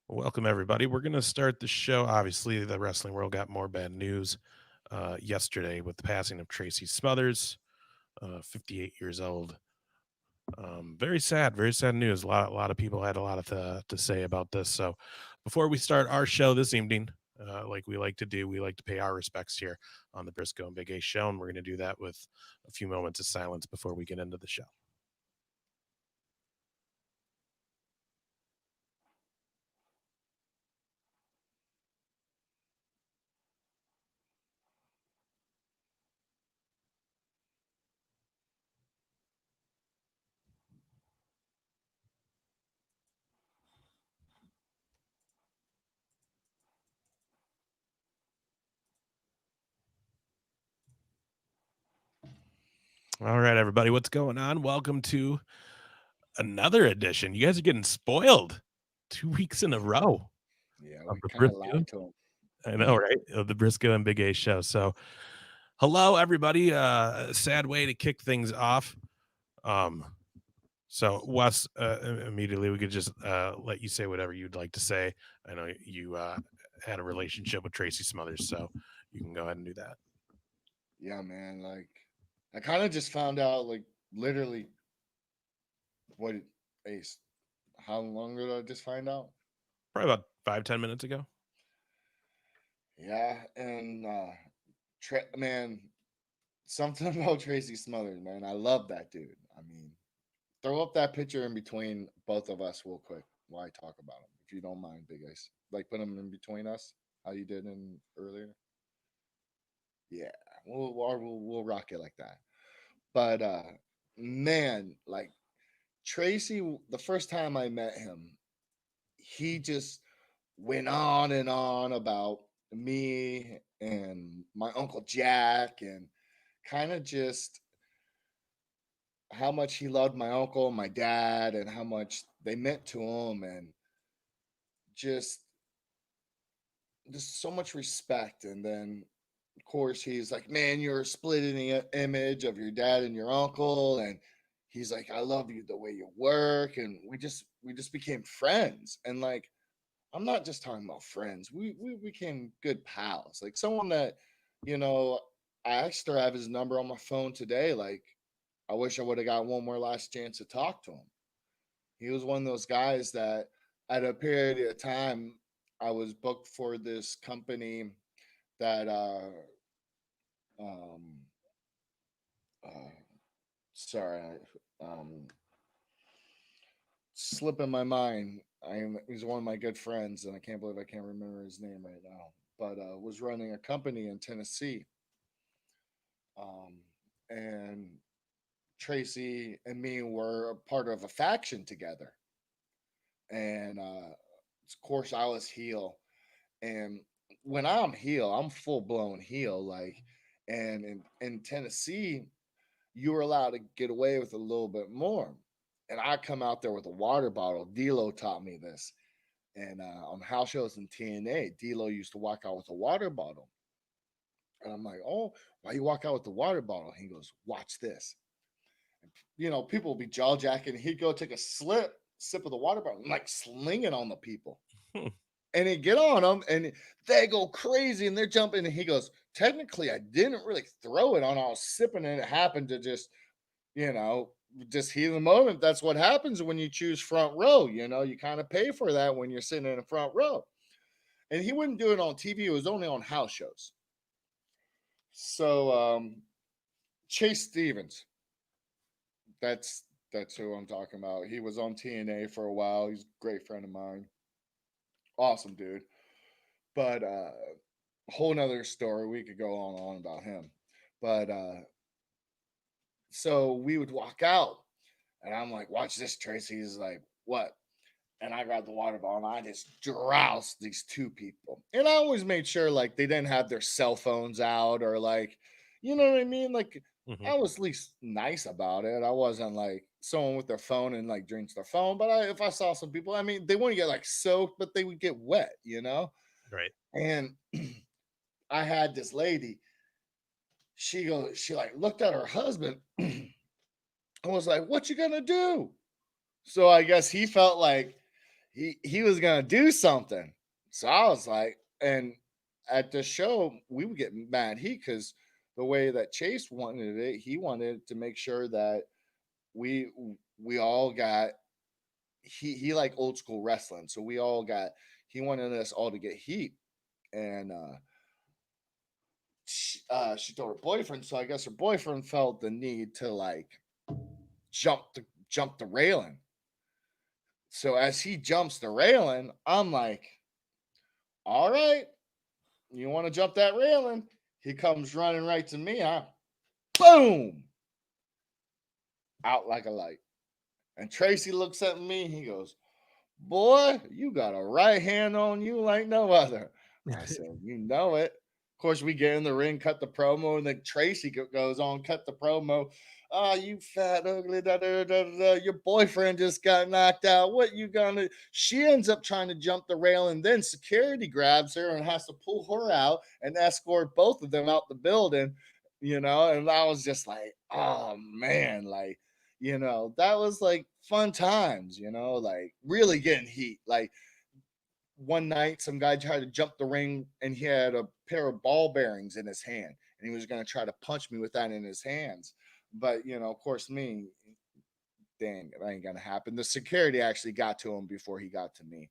Welcome, everybody. We're going to start the show. Obviously, the wrestling world got more bad news yesterday with the passing of Tracy Smothers, 58 years old. Very sad news. A lot of people had a lot to say about this. So, before we start our show this evening, like we like to do, we like to pay our respects here on the Brisco and Big Ace show, and we're going to do that with a few moments of silence before we get into the show. All right, everybody, what's going on? Welcome to another edition. You guys are getting spoiled 2 weeks in a row Yeah, of we the kind of Briscoe. lied to him. I know, right? Of the Briscoe and Big A show. So, hello, everybody. Sad way to kick things off. Um, so Wes, immediately we could just let you say whatever you'd like to say. I know you had a relationship with Tracy Smothers, so you can go ahead and do that. Yeah, man. Like, I kind of just found out, like, literally, what Ace. How long did I just find out? Probably about 5-10 minutes ago. Yeah, and man, something about Tracy Smothers, man. I love that dude. I mean, throw up that picture in between both of us, real quick, while I talk about him, if you don't mind, Big Ace. Like, put him in between us, how you did in earlier. Yeah, we'll rock it like that. But man, like Tracy, the first time I met him, he just went on and on about me and my uncle Jack and kind of just how much he loved my uncle and my dad and how much they meant to him and just so much respect. And then of course he's like, man, you're split in the image of your dad and your uncle. And he's like, I love you the way you work. And we just became friends. And like, I'm not just talking about friends. We became good pals. Like someone that, you know, I actually have his number on my phone today. Like, I wish I would have got one more last chance to talk to him. He was one of those guys that at a period of time I was booked for this company that um uh sorry, slipping my mind. He's one of my good friends, and I can't believe I can't remember his name right now. But was running a company in Tennessee, um, and Tracy and me were a part of a faction together. And of course, I was heel, and when I'm heel, I'm full blown heel. Like, and in Tennessee, you were allowed to get away with a little bit more. And I come out there with a water bottle. D'Lo taught me this. And on house shows in TNA, D'Lo used to walk out with a water bottle. And I'm like, oh, why you walk out with the water bottle? He goes, watch this. And, people will be jaw jacking. He'd go take a sip of the water bottle, and like sling it on the people. And he'd get on them, and they go crazy, and they're jumping. And he goes, technically, I didn't really throw it on. I was sipping, and it happened to you know, just heat of the moment. That's what happens when you choose front row. You kind of pay for that when you're sitting in the front row. And he wouldn't do it on TV. It was only on house shows. So Chase Stevens, that's who I'm talking about. He was on TNA for a while. He's a great friend of mine. Awesome dude. But a whole nother story. We could go on and on about him. But so we would walk out, and I'm like, watch this, Tracy. He's like, what? And I grabbed the water bottle and I just doused these two people. And I always made sure like they didn't have their cell phones out or like, you know what I mean? Like Hmm. I was at least nice about it. I wasn't like someone with their phone and like drinks their phone. But if I saw some people, I mean, they wouldn't get like soaked, but they would get wet. Right. And I had this lady. She like looked at her husband and was like, "What you gonna do?" So I guess he felt like he was gonna do something. So I was like, and at the show, we would get mad heat because the way that Chase wanted it, he wanted to make sure that we we all got he like old school wrestling. So we all got he wanted us all to get heat. And she told her boyfriend, so I guess her boyfriend felt the need to like jump the railing. So as he jumps the railing, I'm like, all right, you want to jump that railing? He comes running right to me. I boom out like a light. And Tracy looks at me. He goes, "Boy, you got a right hand on you like no other." I said, "You know it." Of course, we get in the ring, cut the promo, and then Tracy goes on, cut the promo. "Oh, you fat, ugly, da, da, da, da, da. Your boyfriend just got knocked out. What you gonna?" She ends up trying to jump the rail, and then security grabs her and has to pull her out and escort both of them out the building, And I was just like, oh man, like, that was like fun times, like really getting heat. Like one night, some guy tried to jump the ring and he had a pair of ball bearings in his hand and he was going to try to punch me with that in his hands. But, of course, me, dang, that ain't going to happen. The security actually got to him before he got to me.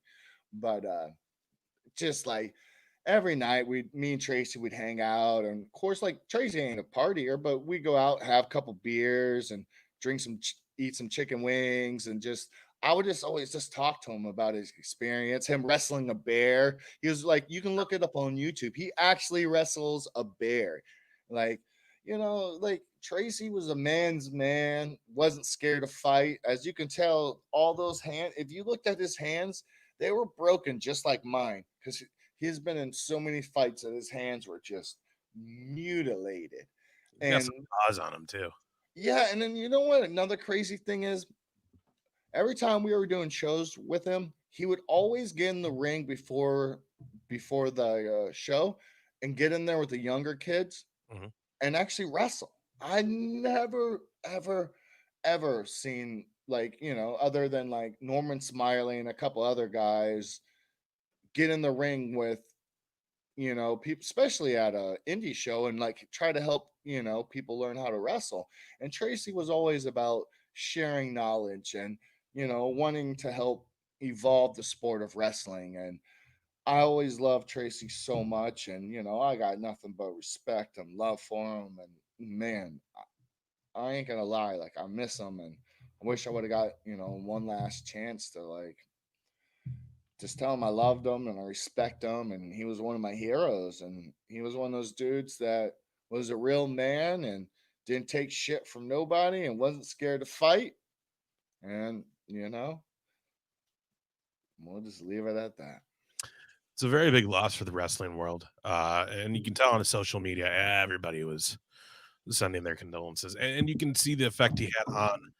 But, just like every night me and Tracy would hang out, and of course like Tracy ain't a partier, but we go out, have a couple beers and drink eat some chicken wings, and just I would just always just talk to him about his experience, him wrestling a bear. He was like, you can look it up on YouTube, he actually wrestles a bear. Like, like Tracy was a man's man, wasn't scared to fight. As you can tell, all those hands, if you looked at his hands, they were broken just like mine because he's been in so many fights that his hands were just mutilated. He's got some And claws on him too. yeah, and then you know what? Another crazy thing is every time we were doing shows with him, he would always get in the ring before the show and get in there with the younger kids Mhm. and actually wrestle. I never ever seen like, other than like Norman Smiley and a couple other guys get in the ring with, people, especially at a indie show, and like try to help, people learn how to wrestle. And Tracy was always about sharing knowledge and, wanting to help evolve the sport of wrestling. And I always loved Tracy so much. And, I got nothing but respect and love for him. And man, I ain't gonna lie, like I miss him, and I wish I would have got, one last chance to like just tell him I loved him and I respect him, and he was one of my heroes, and he was one of those dudes that was a real man and didn't take shit from nobody and wasn't scared to fight. And we'll just leave it at that. It's a very big loss for the wrestling world, and you can tell on his social media, everybody was sending their condolences, and you can see the effect he had on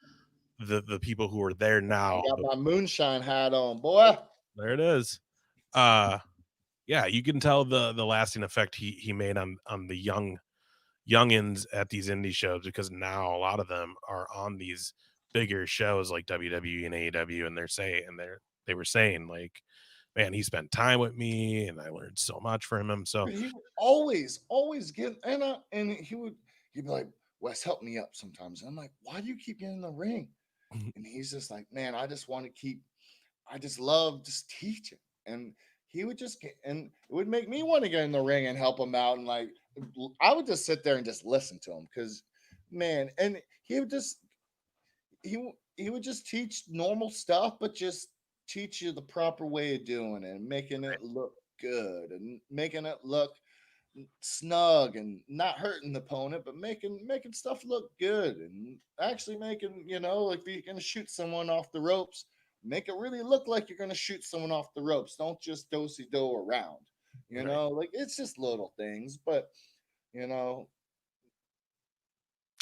the people who are there I now. got my moonshine hat on, boy. There it is. Uh, yeah, you can tell the lasting effect he made on the youngins at these indie shows, because now a lot of them are on these bigger shows like WWE and AEW, and they were saying like, man, he spent time with me and I learned so much from him. So He would always get, and he'd be like, Wes, help me up sometimes. And I'm like, why do you keep getting in the ring? And he's just like, man, I just want to keep, I just love just teaching. And he would just get, and it would make me want to get in the ring and help him out. And like, I would just sit there and just listen to him because, man, and he would just teach normal stuff, but just teach you the proper way of doing it and making it look good and making it look snug and not hurting the opponent, but making stuff look good and actually making, like if you're gonna shoot someone off the ropes, make it really look like you're gonna shoot someone off the ropes. Don't just dosey do around. right. Like it's just little things, but you know,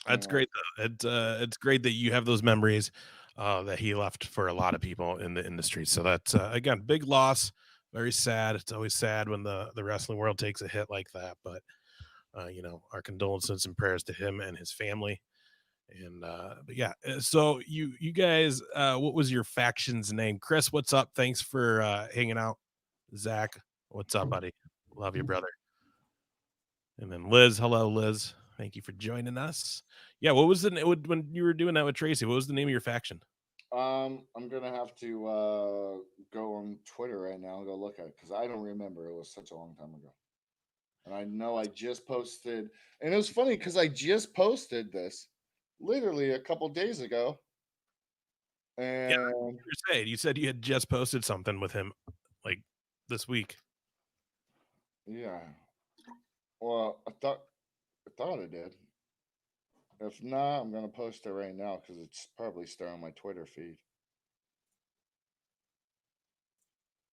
you That's know, great though. It's great that you have those memories that he left for a lot of people in the industry. So that's again, big loss. Very sad. It's always sad when the wrestling world takes a hit like that. But our condolences and prayers to him and his family. And but yeah, so you guys, what was your faction's name? Chris, what's up? Thanks for hanging out. Zach, what's up, buddy? Love you, brother. And then Liz, hello, Liz. Thank you for joining us. Yeah, what was when you were doing that with Tracy? What was the name of your faction? I'm gonna have to go on Twitter right now and go look at it because I don't remember. It was such a long time ago, and I know I just posted. And it was funny because I just posted this literally a couple days ago, Yeah, and you said you had just posted something with him like this week. yeah. Well, I thought it did. If not, I'm gonna post it right now because it's probably still on my Twitter feed.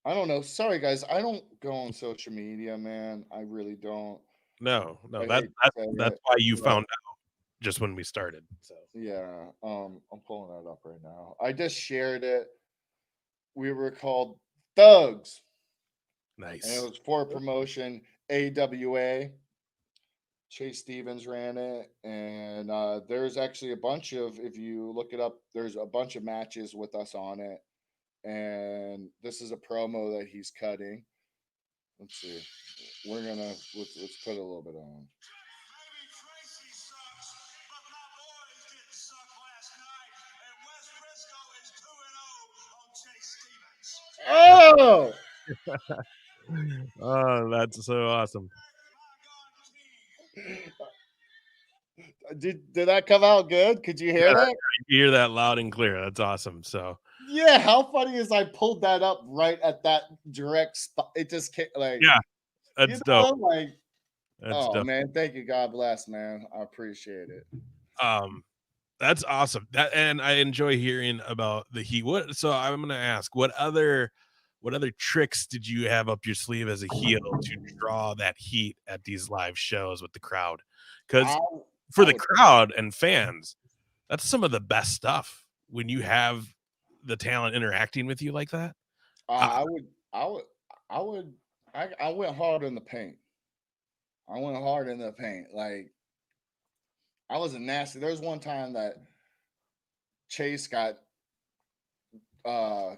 I don't know. Sorry, guys. I don't go on social media, man. I really don't. No, I no, hate to say that's it, why you but found out just when we started. So yeah. I'm pulling that up right now. I just shared it. We were called Thugs, and it nice. was for promotion. AWA. Chase Stevens ran it, and there's actually a bunch of. If you look it up, there's a bunch of matches with us on it, and this is a promo that he's cutting. Let's see. We're gonna let's put a little bit on. Maybe Tracy sucks, but my boys didn't suck last night, and Wes Brisco is 2-0 on Chase Stevens. Oh, Oh, that's so awesome. did that come out good? Could you hear Yeah, that? you hear that loud and clear. That's awesome. So Yeah, how funny is I pulled that up right at that direct spot. It just came, like, yeah, that's dope. like, That's oh dope. man, thank you. God bless, man. I appreciate it. Um, that's awesome. That and I enjoy hearing about the heat. What so I'm gonna ask, what other tricks did you have up your sleeve as a heel to draw that heat at these live shows with the crowd? I Because for I the would crowd and fans, that's some of the best stuff when you have the talent interacting with you like that. Uh, I would I would I would I went hard in the paint. I went hard in the paint. Like, I was a nasty. There was one time that Chase got uh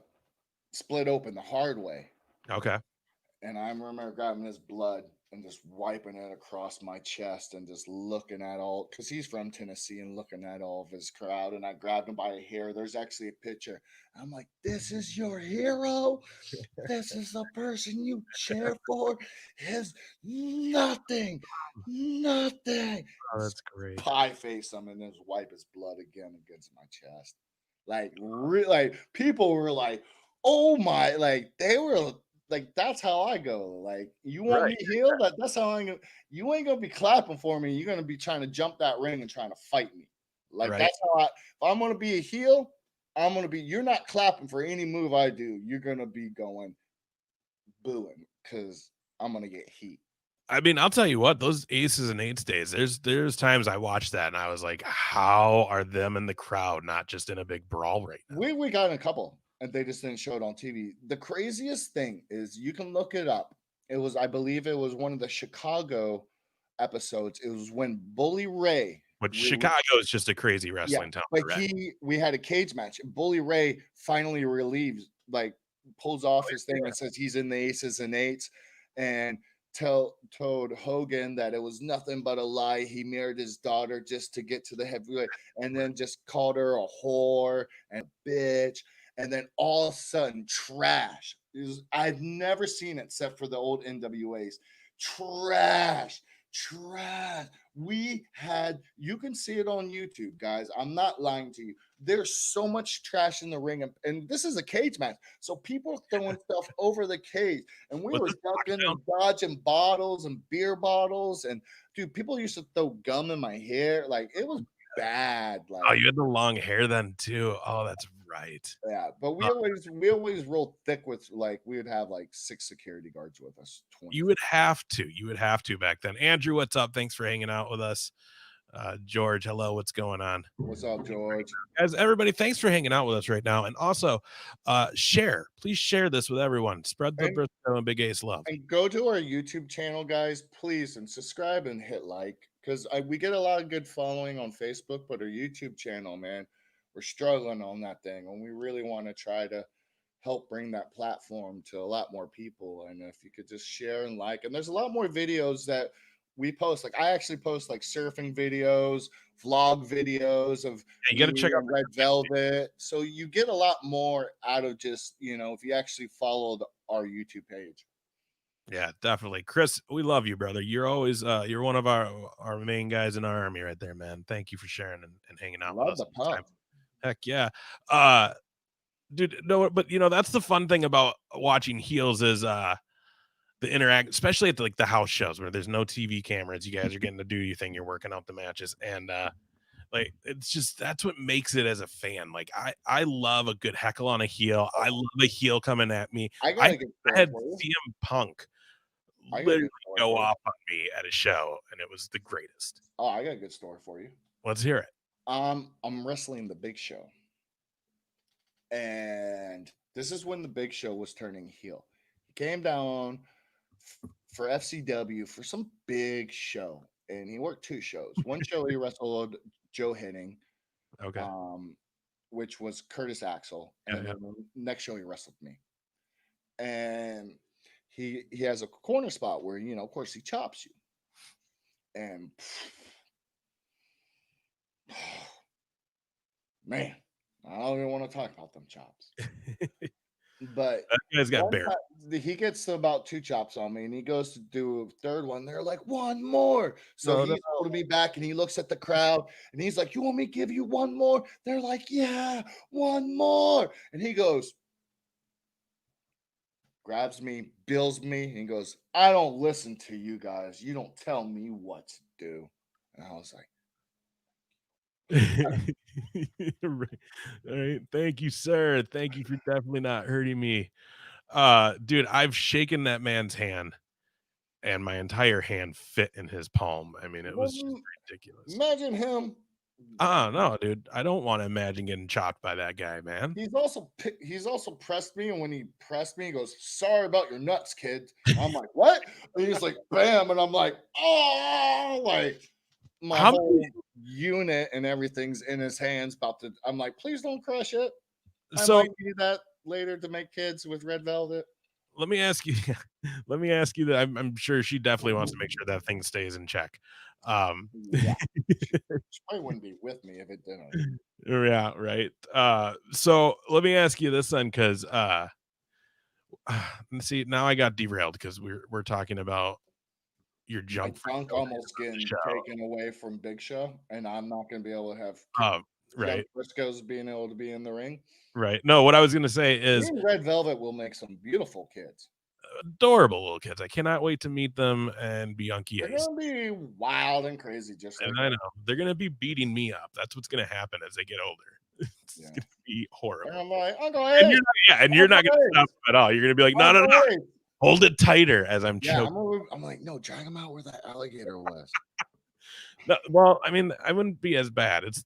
split open the hard way. okay. And I remember grabbing his blood and just wiping it across my chest and just looking at all, because he's from Tennessee, and looking at all of his crowd. And I grabbed him by the hair. There's actually a picture. I'm like, this is your hero? This is the person you cheer for? His nothing, nothing. Oh, that's great. Pie face him and then just wipe his blood again against my chest. Like people were like, oh my, like they were like, that's how I go. Like, you want Right. me healed? That's how I'm gonna. You ain't gonna be clapping for me. You're gonna be trying to jump that ring and trying to fight me. Like, Right. that's how I. If I'm gonna be a heel, I'm gonna be. You're not clapping for any move I do. You're gonna be going booing because I'm gonna get heat. I mean, I'll tell you what, those aces and eights days, there's times I watched that and I was like, how are them in the crowd not just in a big brawl right now? We got in a couple, and they just didn't show it on TV. The craziest thing is, you can look it up. It was, I believe, it was one of the Chicago episodes. It was when Bully Ray. But Chicago is just a crazy Yeah, wrestling town but already. we had a cage match. Bully Ray finally relieves, like, pulls off his thing and says he's in the aces and eights, and told Hogan that it was nothing but a lie. He married his daughter just to get to the heavyweight, and then just called her a whore and a bitch, and then all of a sudden trash. I've never seen it except for the old NWAs. Trash, trash. We had, you can see it on YouTube, guys. I'm not lying to you. There's so much trash in the ring, and this is a cage match, so people are throwing stuff over the cage, and we Was were this ducking lockdown? and dodging bottles and beer bottles, and dude, people used to throw gum in my hair. Like, it was bad. Oh, Like, you had the long hair then too. Oh, that's right. yeah, but Uh, we always rolled thick with, like, we would have like 6 security guards with us. 20. you would have to. You would have to back then. Andrew, what's up? Thanks for hanging out with us. George, hello. What's going on? What's up, George? Guys, everybody, thanks for hanging out with us right now. And also, share. Please share this with everyone. Spread the And Briscoe and Big Ace love. go to our YouTube channel, guys, please, and subscribe and hit like. because we get a lot of good following on Facebook, but our YouTube channel, man, we're struggling on that thing, and we really want to try to help bring that platform to a lot more people. And if you could just share and like, and there's a lot more videos that we post. Like I actually post like surfing videos, vlog videos of Yeah, you got to me check out and Red Velvet. So you get a lot more out of just, if you actually followed our YouTube page. Yeah, definitely. Chris, we love you, brother. You're always you're one of our main guys in our army right there, man. Thank you for sharing and hanging out with Love us the all the time. pub. Heck yeah. Uh dude, no, but that's the fun thing about watching heels is the interact, especially at like the house shows where there's no TV cameras. You guys are getting to do your thing, you're working out the matches. And like it's just that's what makes it as a fan. Like I love a good heckle on a heel. I Oh, love a heel coming at me. I I got a good I story had for you. CM Punk I got a literally good story go for you. off on me at a show, and it was the greatest. Oh, I got a good story for you. Let's hear it. I'm wrestling the Big Show, and this is when the Big Show was turning heel. He came down for FCW for some big show, and he worked two shows. One show he wrestled Joe Henning, Okay. um, which was Curtis Axel, Yeah, and yeah. then the next show he wrestled me. And he has a corner spot where of course he chops you, and man, I don't even want to talk about them chops. But That guy's got one bear. time he gets to about two chops on me, and he goes to do a third one. They're like, one more. So No, no. he's holding me back, and he looks at the crowd, and he's like, "You want me to give you one more?" They're like, "Yeah, one more." And he goes, grabs me, bills me, and he goes, "I don't listen to you guys. You don't tell me what to do." And I was like, Right. All right. Thank you, sir. Thank you for definitely not hurting me. Dude, I've shaken that man's hand and my entire hand fit in his palm. I mean, it well, was just ridiculous. imagine him. No, dude. I don't want to imagine getting chopped by that guy, man. He's also pressed me, and when he pressed me, he goes, "Sorry about your nuts, kid." I'm like, "What?" And he's like, "Bam!" And I'm like, "Oh!" Like my How many whole unit and everything's in his hands. About to. I'm like, "Please don't crush it. I so might need that later to make kids with red velvet." let me ask you let me ask you that I'm sure she definitely wants to make sure that thing stays in check. Um Yeah, she probably wouldn't be with me if it didn't. yeah, right. So let me ask you this then, because see, now I got derailed because we're talking about your My junk food junk going almost on the getting show. taken away from Big Show, and I'm not going to be able to have young Right, Briscoes being able to be in the ring. right. No, what I was gonna say Me is and Red Velvet will make some beautiful kids. adorable little kids. I cannot wait to meet them and Bianchi They're Ace. gonna be wild and crazy, just And like I us. know they're gonna be beating me up. That's what's gonna happen as they get older. It's Yeah. gonna be And horrible. I'm like, Uncle And Ace, you're Uncle not gonna stop Ace, them at all. You're gonna be like, no, no, no, Uncle Ace. hold it tighter as I'm Yeah, choking. I'm like, no, drag him out where that alligator was. No, well, I mean, I wouldn't be as bad. It's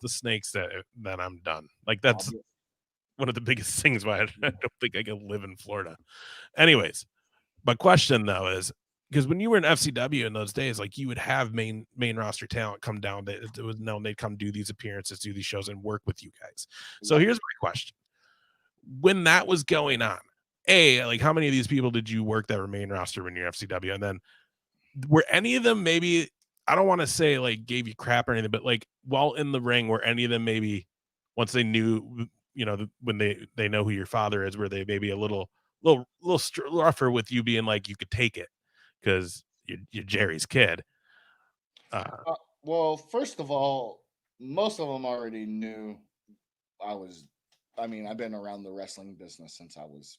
the snakes that I'm done. Like I'll that's be, one of the biggest things why I don't think I can live in Florida. Anyways, my question though is because when you were in FCW in those days, like you would have main roster talent come down. It was known they'd come do these appearances, do these shows, and work with you guys. So yep. here's my question: when that was going on, like how many of these people did you work that were main roster when you're FCW, and then were any of them maybe? I don't want to say like gave you crap or anything, but like while in the ring, were any of them maybe once they knew, when they know who your father is, were they maybe a little rougher with you being like you could take it because you're Jerry's kid. Uh, Well, first of all, most of them already knew I was. I mean, I've been around the wrestling business since I was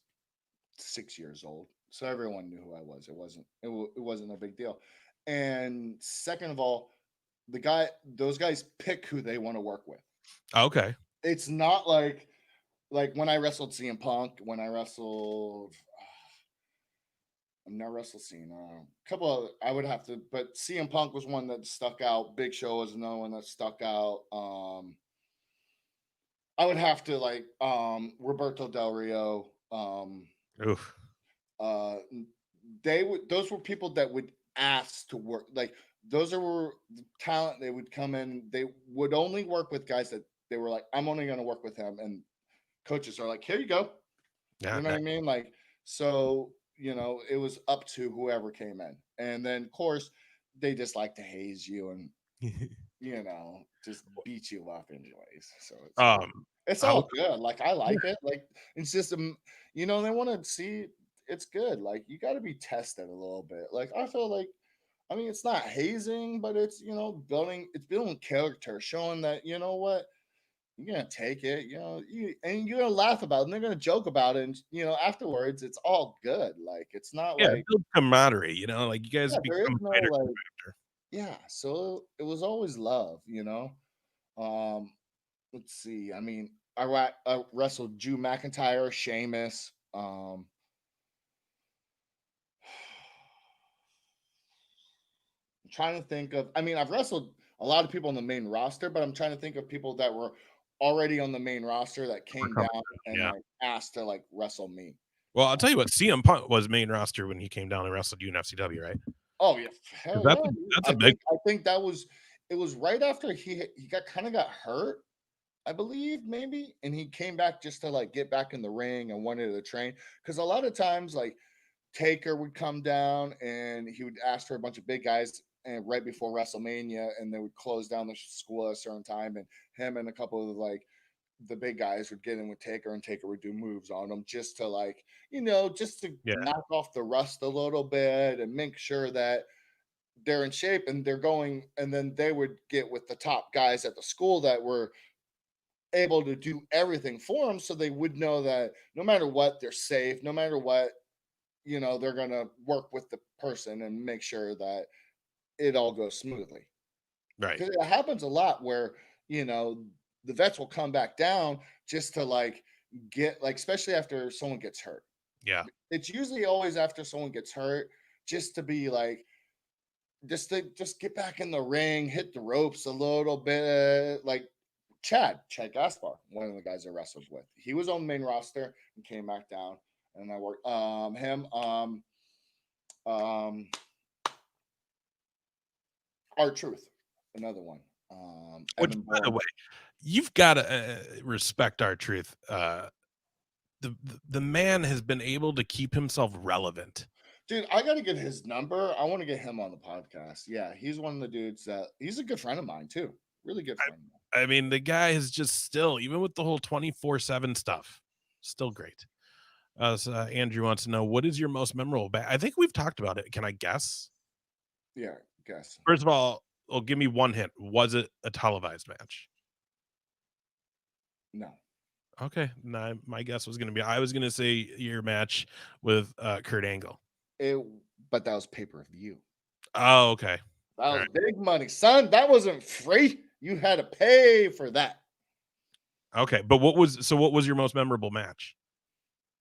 6 years old, so everyone knew who I was. It wasn't a big deal. And second of all, those guys pick who they want to work with. okay, It's not like when I wrestled CM Punk, when I wrestled, I'm not wrestled scene. A couple of I would have to, but CM Punk was one that stuck out. Big Show was another one that stuck out. I would have to like Roberto Del Rio. oof, Uh, they would those were people that would ask to work. Like those are the talent. They would come in. They would only work with guys that they were like, I'm only going to work with him. And coaches are like, here you go. Yeah, You know what I mean? Like, so, it was up to whoever came in. And then, of course, they just like to haze you and, just beat you up anyways. So um, it's I was, all good. Like, I yeah, like it. Like, it's just, they want to see it's good. Like, you got to be tested a little bit. Like, I feel like, I mean, it's not hazing, but it's, building character, showing that, what, you're gonna take it, and you're gonna laugh about it, and they're gonna joke about it, and afterwards, it's all good. Like it's not yeah, like, build camaraderie, like you guys yeah, there is become no fighter crew like, after. yeah. So it was always love. Um, let's see. I mean, I wrestled Drew McIntyre, Sheamus. I'm trying to think of. I mean, I've wrestled a lot of people on the main roster, but I'm trying to think of people that were already on the main roster that We're came coming down down, and yeah. like asked to like wrestle me. Well, I'll tell you what, CM Punk was main roster when he came down and wrestled you in FCW, right? Oh yeah, 'Cause hell yeah. Dude. that's a I big think I think that was it was right after he got hurt, I believe maybe, and he came back just to like get back in the ring and wanted to train. Because a lot of times like Taker would come down and he would ask for a bunch of big guys and right before WrestleMania, and they would close down the school at a certain time, and him and a couple of like the big guys would get in with Taker, and Taker would do moves on them just to like, just to yeah, knock off the rust a little bit and make sure that they're in shape and they're going, and then they would get with the top guys at the school that were able to do everything for them, so they would know that no matter what, they're safe. No matter what, they're going to work with the person and make sure that it all goes smoothly. right. Because it happens a lot where, you know the vets will come back down just to like get like, especially after someone gets hurt. Yeah, It's usually always after someone gets hurt, just to be like, just get back in the ring, hit the ropes a little bit. Like Chad Gaspar, one of the guys I wrestled with. He was on the main roster and came back down, and I worked him. Um Our Truth, another one. which, Evan by the Bourne. way, you've gotta, respect our truth. The man has been able to keep himself relevant. Dude, I gotta get his number. I want to get him on the podcast. Yeah, he's one of the dudes that he's a good friend of mine too. Really good friend of mine. I mean, the guy is just still, even with the whole 24/7 stuff, still great. So Andrew wants to know, what is your most memorable I think we've talked about it. Can I guess? Yeah, guess. First of all, well, give me one hint. Was it a televised match? No. Okay. No, my guess was gonna be I was gonna say your match with Kurt Angle. It but that was pay-per-view. Oh, okay. That All was right. big money, son. That wasn't free. You had to pay for that. Okay. But what was your most memorable match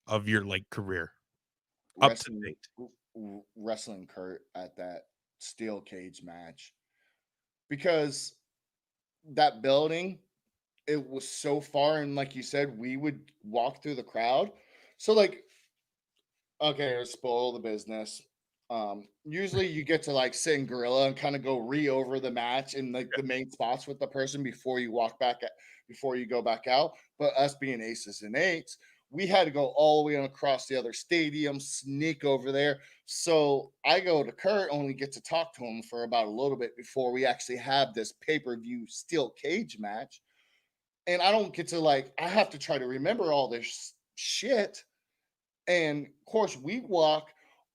of your like career up to Wrestling date? wrestling Kurt at that steel cage match. Because that building, it was so far, and like you said, we would walk through the crowd. So like, okay, spoil the business. Usually you get to like sit in gorilla and kind of go over the match in like the main spots with the person before you before you go back out. But us being aces and eights, we had to go all the way across the other stadium, sneak over there. So I go to Kurt, only get to talk to him for about a little bit before we actually have this pay-per-view steel cage match. And I don't get to like, I have to try to remember all this shit. And of course, we walk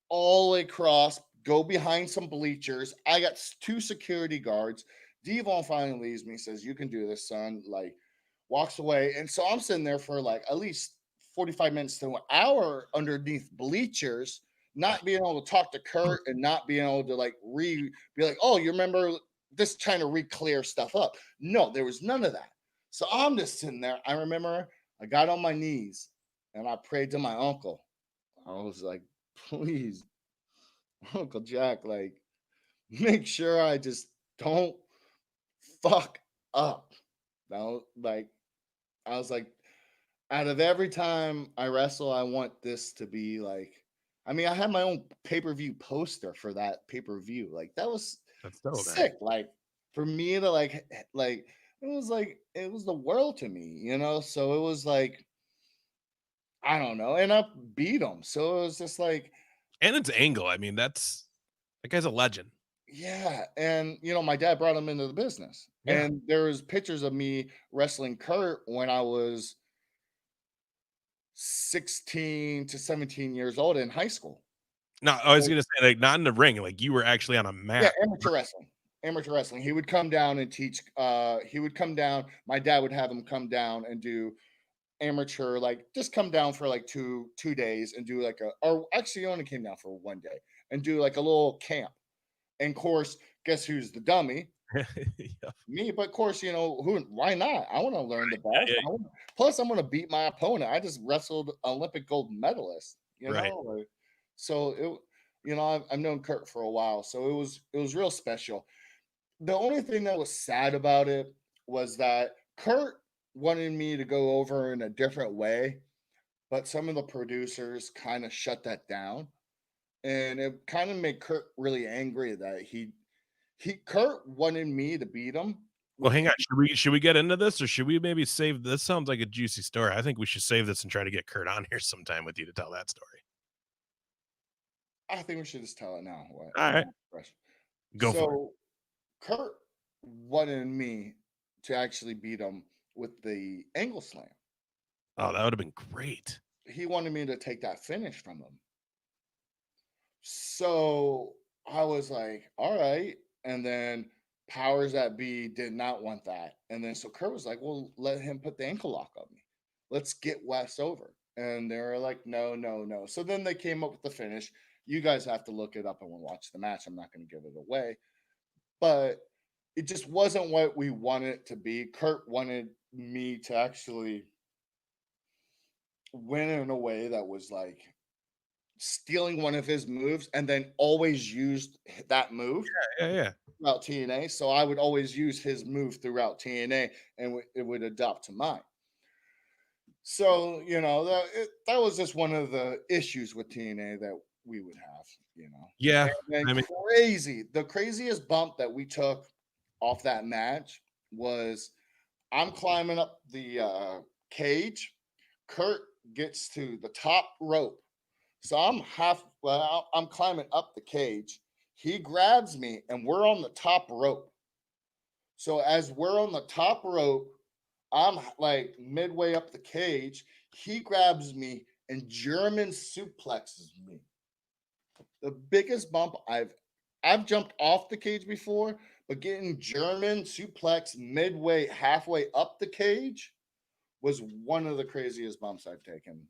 all the way across, go behind some bleachers. I got two security guards. Devon finally leaves me, says, "You can do this, son." Like, walks away. And so I'm sitting there for like at least 45 minutes to an hour underneath bleachers, not being able to talk to Kurt and not being able to like be like, "Oh, you remember this?" Trying to re-clear stuff up. No, there was none of that. So I'm just sitting there. I remember I got on my knees and I prayed to my uncle. I was like, please, Uncle Jack, like, make sure I just don't fuck up. No, like, I was like, out of every time I wrestle, I want this to be like, I mean, I had my own pay per view poster for that pay per view. Like, that was, That's so nice. Sick. Like for me to like it was the world to me, you know. So it was like I don't know, and I beat him. So it was just like And it's Angle. I mean, that guy's a legend. yeah, and you know, my dad brought him into the business, Yeah. and there was pictures of me wrestling Kurt when I was 16 to 17 years old in high school. No, I was gonna say, like, not in the ring, like, you were actually on a Yeah, mat. amateur wrestling. Amateur wrestling. He would come down and teach. He would come down. My dad would have him come down and do amateur, like just come down for like two days and do like a. Or actually, he only came down for one day and do like a little camp. And of course, guess who's the dummy? Yeah, Me. But of course, you know who? Why not? I want to learn the yeah, best. yeah, Plus, I'm going to beat my opponent. I just wrestled Olympic gold medalist. You right. know, like, so it. You know, I've known Kurt for a while, so it was real special. The only thing that was sad about it was that Kurt wanted me to go over in a different way, but some of the producers kind of shut that down. And it kind of made Kurt really angry that he Kurt wanted me to beat him Well, with hang on, should we get into this, or should we maybe save this? Sounds like a juicy story. I think we should save this and try to get Kurt on here sometime with you to tell that story. I think we should just tell it now. What Alright, now? Fresh. go for it. So Kurt wanted me to actually beat him with the angle slam. Oh, that would've been great. He wanted me to take that finish from him. So I was like, all right. And then powers that be did not want that. And then so Kurt was like, well, let him put the ankle lock on me. Let's get Wes over. And they were like, no, no, no. So then they came up with the finish. You guys have to look it up and watch the match. I'm not going to give it away. But it just wasn't what we wanted it to be. Kurt wanted me to actually win in a way that was like stealing one of his moves and then always used that move Yeah, yeah. throughout TNA. So I would always use his move throughout TNA and it would adopt to mine. So, you know, that was just one of the issues with TNA that we would have, you know. Yeah, And then I mean the craziest bump that we took off that match was I'm climbing up the cage. Kurt gets to the top rope. So I'm climbing up the cage. He grabs me and we're on the top rope. So as we're on the top rope, I'm like midway up the cage. He grabs me and German suplexes me. The biggest bump I've jumped off the cage before, but getting German suplex midway halfway up the cage was one of the craziest bumps I've taken.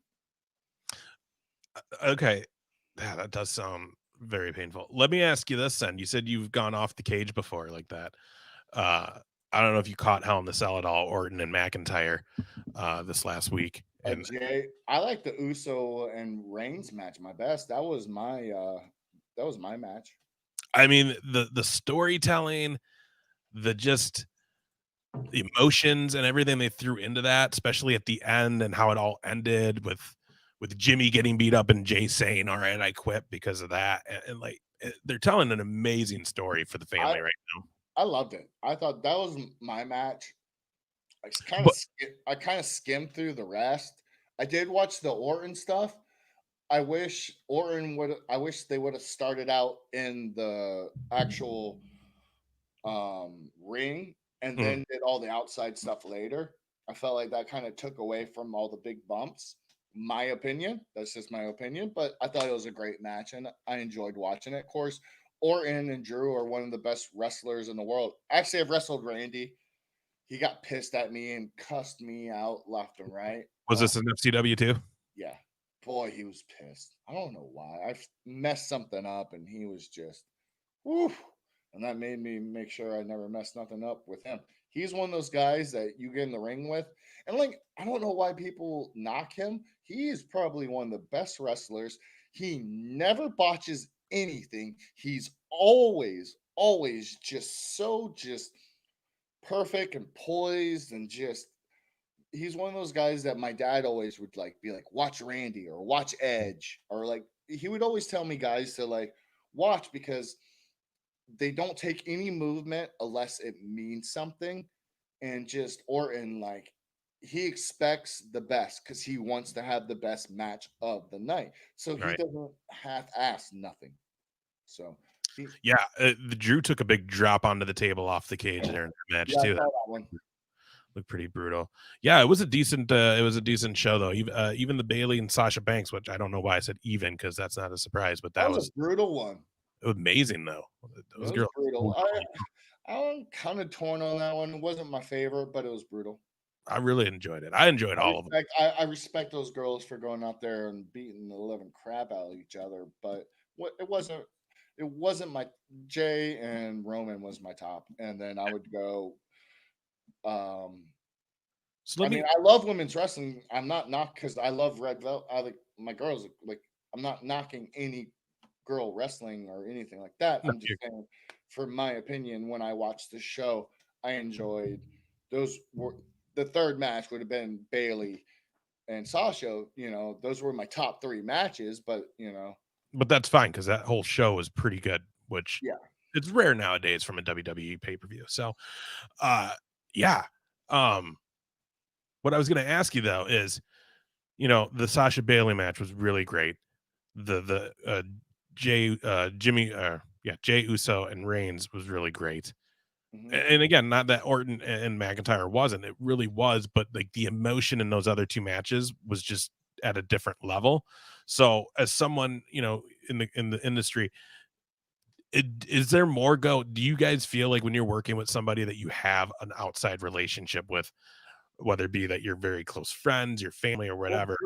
okay. Yeah, that does sound very painful. Let me ask you this then, you said you've gone off the cage before like that. Uh, I don't know if you caught Hell in the Cell at all, Orton and McIntyre, this last week, and I like the Uso and Reigns match my best. That was my match. I mean, the storytelling, the just emotions and everything they threw into that, especially at the end and how it all ended with Jimmy getting beat up and Jay saying, "All right, I quit because of that." And like they're telling an amazing story for the I family right now. I loved it. I thought that was my match. But I kind of skimmed through the rest. I did watch the Orton stuff. I wish they would have started out in the actual ring and mm, then did all the outside stuff later. I felt like that kind of took away from all the big bumps. My opinion. That's just my opinion. But I thought it was a great match and I enjoyed watching it. Of course, Orton and Drew are one of the best wrestlers in the world. Actually, I've wrestled Randy. He got pissed at me and cussed me out left and right. was this an FCW too? Yeah. Boy, he was pissed. I don't know why. I messed something up and he was just, whew. And that made me make sure I never mess nothing up with him. He's one of those guys that you get in the ring with. And like, I don't know why people knock him. He is probably one of the best wrestlers. He never botches anything. He's always just perfect and poised and just he's one of those guys that my dad always would like be like, watch Randy or watch Edge, or like he would always tell me guys to like watch because they don't take any movement unless it means something, and just Orton, like, he expects the best because he wants to have the best match of the night. So he Right. doesn't half-ass nothing. So he Yeah, the Drew took a big drop onto the table off the cage there in that match yeah, I too. That saw that one. looked pretty brutal. Yeah, it was a decent show though. Even the Bailey and Sasha Banks, which I don't know why I said even because that's not a surprise, but That that was a was brutal one. it was amazing though. It Those was girls. brutal. I'm kind of torn on that one. It wasn't my favorite, but it was brutal. I really enjoyed it. I enjoyed all of them. I respect those girls for going out there and beating the living crap out of each other, but what it wasn't my Jay and Roman was my top, and then I would go. Um, So I let mean, me I love women's wrestling. I'm not because I love Red Velvet. I like my girls. Like, I'm not knocking any girl wrestling or anything like that. no, I'm just saying, for my opinion, when I watched the show, I enjoyed those. Were the third match would have been Bailey and Sasha. Those were my top three matches. But but that's fine because that whole show was pretty good, which yeah. it's rare nowadays from a WWE pay-per-view. So uh yeah. Um what I was gonna ask you though is, the Sasha Bailey match was really great. The Jay Uso and Reigns was really great. Hmm. And again, not that Orton and McIntyre wasn't. It really was, but like the emotion in those other two matches was just at a different level. So, as someone in the industry, is there more go? Do you guys feel like when you're working with somebody that you have an outside relationship with, whether it be that you're very close friends, your family, or Well, whatever?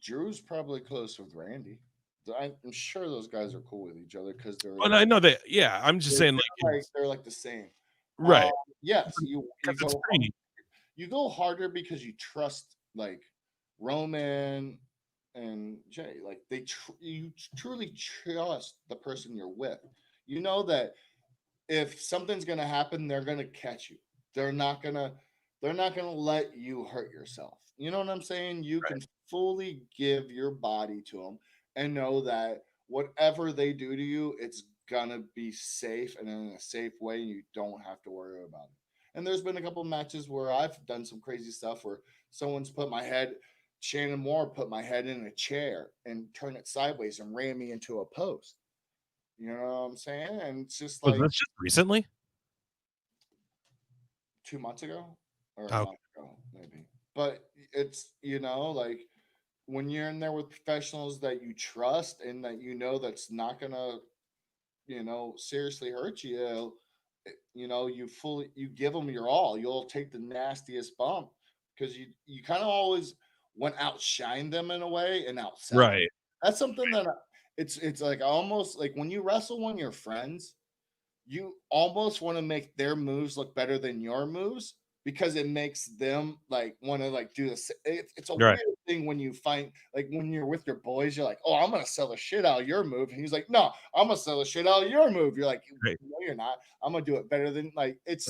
Drew's probably close with Randy. I'm sure those guys are cool with each other because they're And I know that, yeah. I'm just they're, saying, they're like they're like the same. Um, right? yes, Because it's pretty you go harder because you trust, like, Roman and Jay. Like, you truly trust the person you're with. You know that if something's gonna happen, they're gonna catch you. They're not gonna they're not gonna let you hurt yourself. You know what I'm saying? You can right, fully give your body to them and know that whatever they do to you, it's gonna be safe and in a safe way, and you don't have to worry about it. And there's been a couple matches where I've done some crazy stuff where someone's put my head, Shannon Moore put my head in a chair and turned it sideways and ran me into a post. You know what I'm saying? And it's just was like this just recently? 2 months ago or a Oh, month ago, maybe. But it's, like, when you're in there with professionals that you trust and that that's not gonna, seriously hurt you. You give them your all. You'll take the nastiest bump because you kind of always want to outshine them in a way and outsell them. right, That's something that it's like almost like when you wrestle one of your friends, you almost want to make their moves look better than your moves because it makes them like want to like do this. It's a right, weird thing when you find, like, when you're with your boys, you're like, oh, I'm gonna sell the shit out of your move, and he's like, no, I'm gonna sell the shit out of your move. You're like, right, no, you're not. I'm gonna do it better than, like, right. it's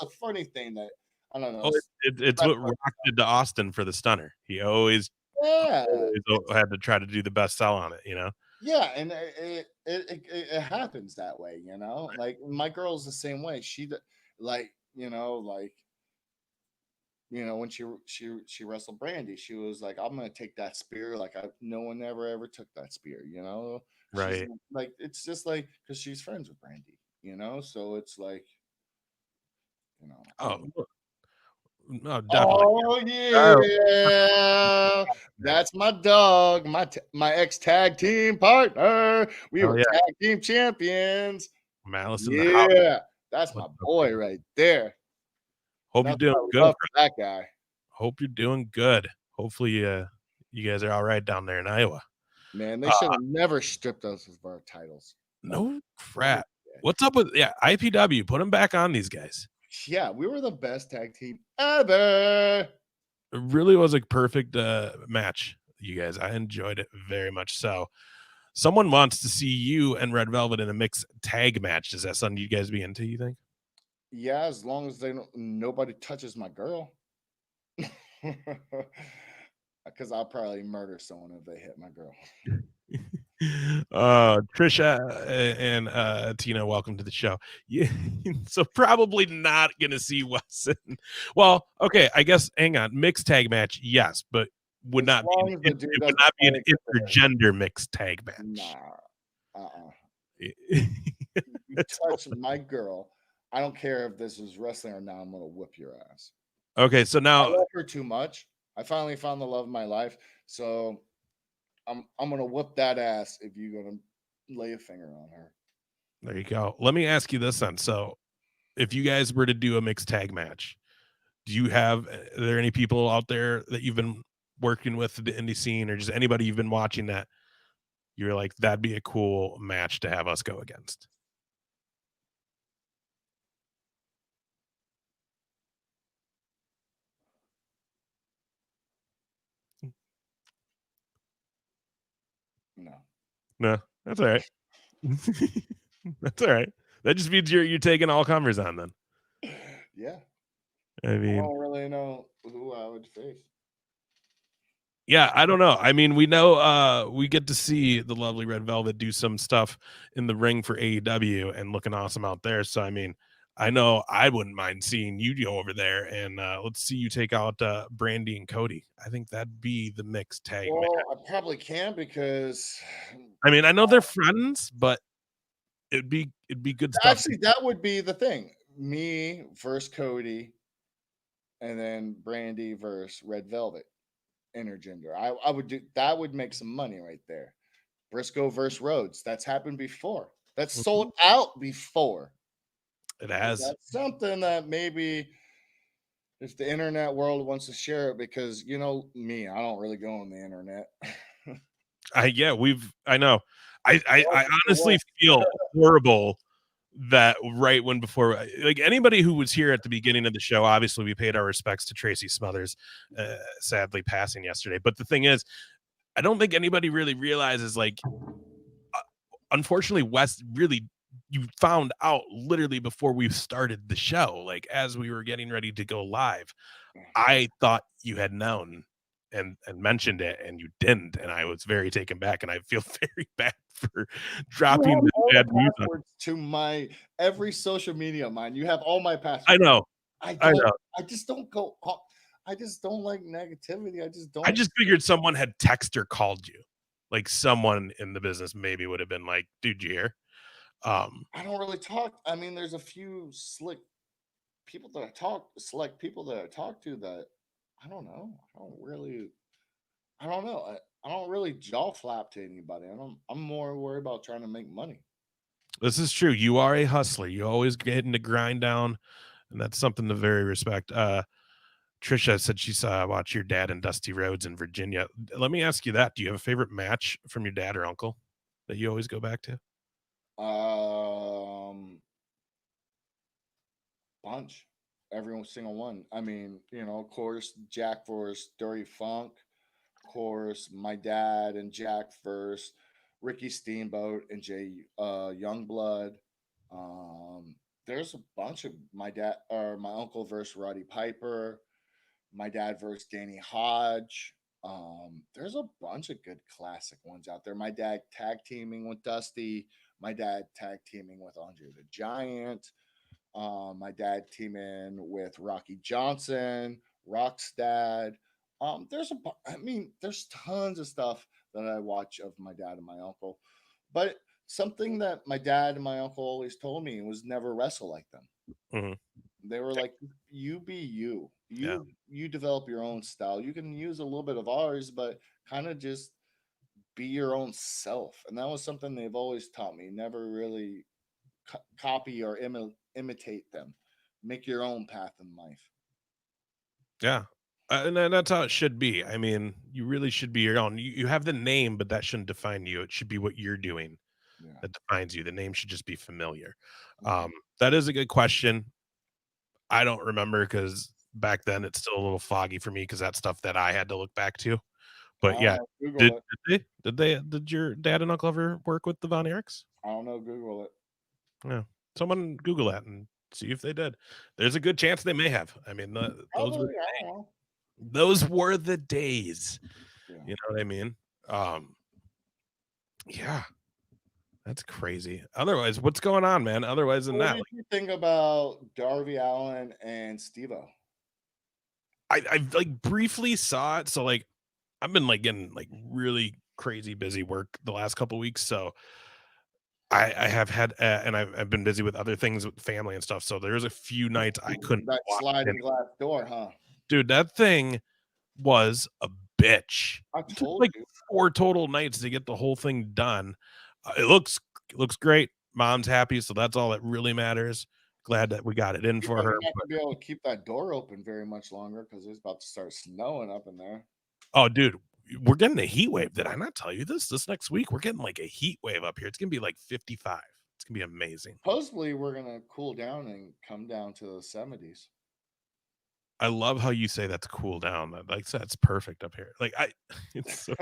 a funny thing that I don't know. Well, it's what Rock did to Austin for the stunner. He Yeah, always had to try to do the best sell on it. yeah, and it happens that way, Like, my girl's the same way. Like, when she wrestled Brandy, she was like, "I'm gonna take that spear." Like, no one ever took that spear. She's Right. like, it's just like because she's friends with Brandy. So it's like, Oh, anyway. look, no, definitely. Oh Oh, yeah, man. that's my dog, my ex tag team partner. We Oh, were yeah. tag team champions. Malice in the house. Yeah, that's my What's up, boy man? right there. Hope you're That's doing what I good, love bro. for that guy. Hope you're doing good. Hopefully, you guys are all right down there in Iowa. Man, they Uh, should have never stripped us of our titles. But no they crap. did. What's up with IPW? Put them back on these guys. Yeah, we were the best tag team ever. It really was a perfect match, you guys. I enjoyed it very much. So, someone wants to see you and Red Velvet in a mixed tag match. Is that something you guys be into? You think? Yeah, as long as nobody touches my girl. Because I'll probably murder someone if they hit my girl. Trisha and Tina, welcome to the show. Yeah, so probably not gonna see Wesson. Well, okay, I guess hang on. Mixed tag match, yes, but would As not be long as the dude it would doesn't not be an fight the intergender mixed tag match. nah. Uh-uh. You It's touch my girl. I don't care if this is wrestling or not. I'm gonna whip your ass. okay, so I now love her too much. I finally found the love of my life. So I'm gonna whoop that ass if you're gonna lay a finger on her. there you go. Let me ask you this then. So if you guys were to do a mixed tag match, do you have are there any people out there that you've been working with in the indie scene or just anybody you've been watching that you're like, that'd be a cool match to have us go against? No. No, that's all right. That's all right. That just means you're taking all comers on then. Yeah. I I mean, don't really know who I would face. yeah, I don't know. I mean, we know we get to see the lovely Red Velvet do some stuff in the ring for AEW and looking awesome out there. So I mean, I know I wouldn't mind seeing you go over there and let's see you take out Brandy and Cody. I think that'd be the mixed tag match. Well, I probably can because I mean, I know they're friends, but it'd be good stuff. actually that would be the thing. Me versus Cody, and then Brandy versus Red Velvet intergender. I would do that. Would make some money right there. Brisco versus Rhodes. That's happened before. That's Mhm. sold out before. It So has. that's something that maybe if the internet world wants to share it, because you know me, I don't really go on the internet. I know. I For honestly what? feel horrible that right when before like anybody who was here at the beginning of the show, obviously we paid our respects to Tracy Smothers, sadly passing yesterday. But the thing is, I don't think anybody really realizes like unfortunately Wes really you found out literally before we started the show, like as we were getting ready to go live. I thought you had known and mentioned it and you didn't, and I was very taken back, and I feel very bad for You dropping have the all bad the news on. passwords to my every social media of mine. You have all my I passwords. know, I I don't. know. I just don't go. I just don't like negativity. I just I don't. just figured someone had texted or called you. Like someone in the business maybe would have been like, "Dude, you hear?" Um, I don't really talk. I mean, there's a few slick people that I talk, select people that I talk to that I don't know. I don't really. I don't know. I don't really jaw flap to anybody. I don't. I'm more worried about trying to make money. this is true. You are a hustler. You always getting to grind down, and that's something to very respect. Trisha said she saw watch your dad and Dusty Rhodes in Virginia. Let me ask you that. Do you have a favorite match from your dad or uncle that you always go back to? Um, bunch. Every single one. I mean, of course, Jack versus Dirty Funk. Of course, my dad and Jack versus Ricky Steamboat and Jay Youngblood. There's a bunch of my dad or my uncle versus Roddy Piper. My dad versus Danny Hodge. There's a bunch of good classic ones out there. My dad tag teaming with Dusty. My dad tag teaming with Andre the Giant. My dad teaming with Rocky Johnson, Rockstad. I mean, there's tons of stuff that I watch of my dad and my uncle. But something that my dad and my uncle always told me was never wrestle like them. Mhm. They were like, "You be you. Yeah. You develop your own style. You can use a little bit of ours, but kind of just be your own self." And that was something they've always taught me. Never really copy or imitate them. Make your own path in life. Yeah. And that's how it should be. I mean, you really should be your own. You have the name, but that shouldn't define you. It should be what you're doing Yeah. that defines you. The name should just be familiar. Mhm. That is a good question. I don't remember because back then it's still a little foggy for me because that's stuff that I had to look back to. I But don't yeah, know. did Google it. did your dad and uncle ever work with the Von Erichs? I don't know. Google it. Yeah. Someone Google that and see if they did. There's a good chance they may have. I mean, those were Probably. I don't know. those were the days. Yeah. You know what I mean? Um, Yeah, that's crazy. Otherwise, what's going on, man? Otherwise than What that, did you think about Darby Allen and Steve-O? I like briefly saw it. So like I've been like getting like really crazy busy work the last couple weeks. So I have had and I've been busy with other things with family and stuff. So there's a few nights I couldn't That watch it. sliding glass door, huh? Dude, that thing was a bitch. I It took told like you. 4 total nights to get the whole thing done. It looks great. Mom's happy, so that's all that really matters. Glad that we got it in Yeah, for her. you're not gonna be able to keep that door open very much longer because it's about to start snowing up in there. Oh, dude, we're getting a heat wave. Did I not tell you this? This next week, we're getting like a heat wave up here. It's gonna be like 55. It's gonna be amazing. Supposedly, we're gonna cool down and come down to the 70s. I love how you say that's cool down. Like that's perfect up here. Like I, it's so.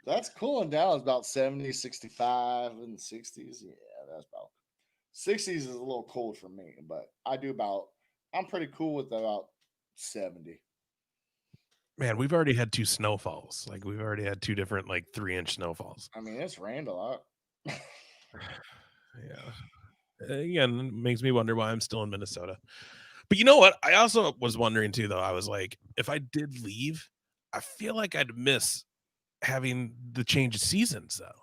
That's cooling down. It's about 70, 65, and 60s. Yeah, that's about 60s is a little cold for me, but I'm pretty cool with about 70. Man, we've already had 2 snowfalls. Like we've already had 2 different like 3-inch snowfalls. I mean, it's rained a lot. Yeah. Again, makes me wonder why I'm still in Minnesota. But you know what? I also was wondering too, though. I was like, if I did leave, I feel like I'd miss having the change of seasons, though.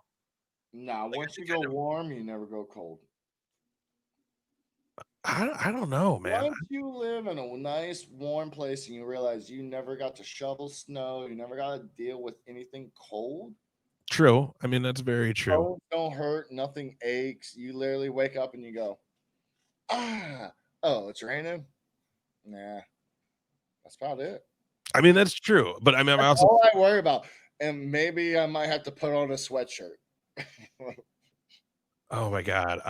Now, Like, I once you think go warm, you never go cold. I don't know, man. Once you live in a nice warm place and you realize you never got to shovel snow, you never got to deal with anything cold. True. I mean, that's very true. Bones don't hurt, nothing aches. You literally wake up and you go, ah, oh, it's raining. Nah, that's about it. I mean, that's true. But I mean, I'm That's also. all I worry about. And maybe I might have to put on a sweatshirt. Oh my god.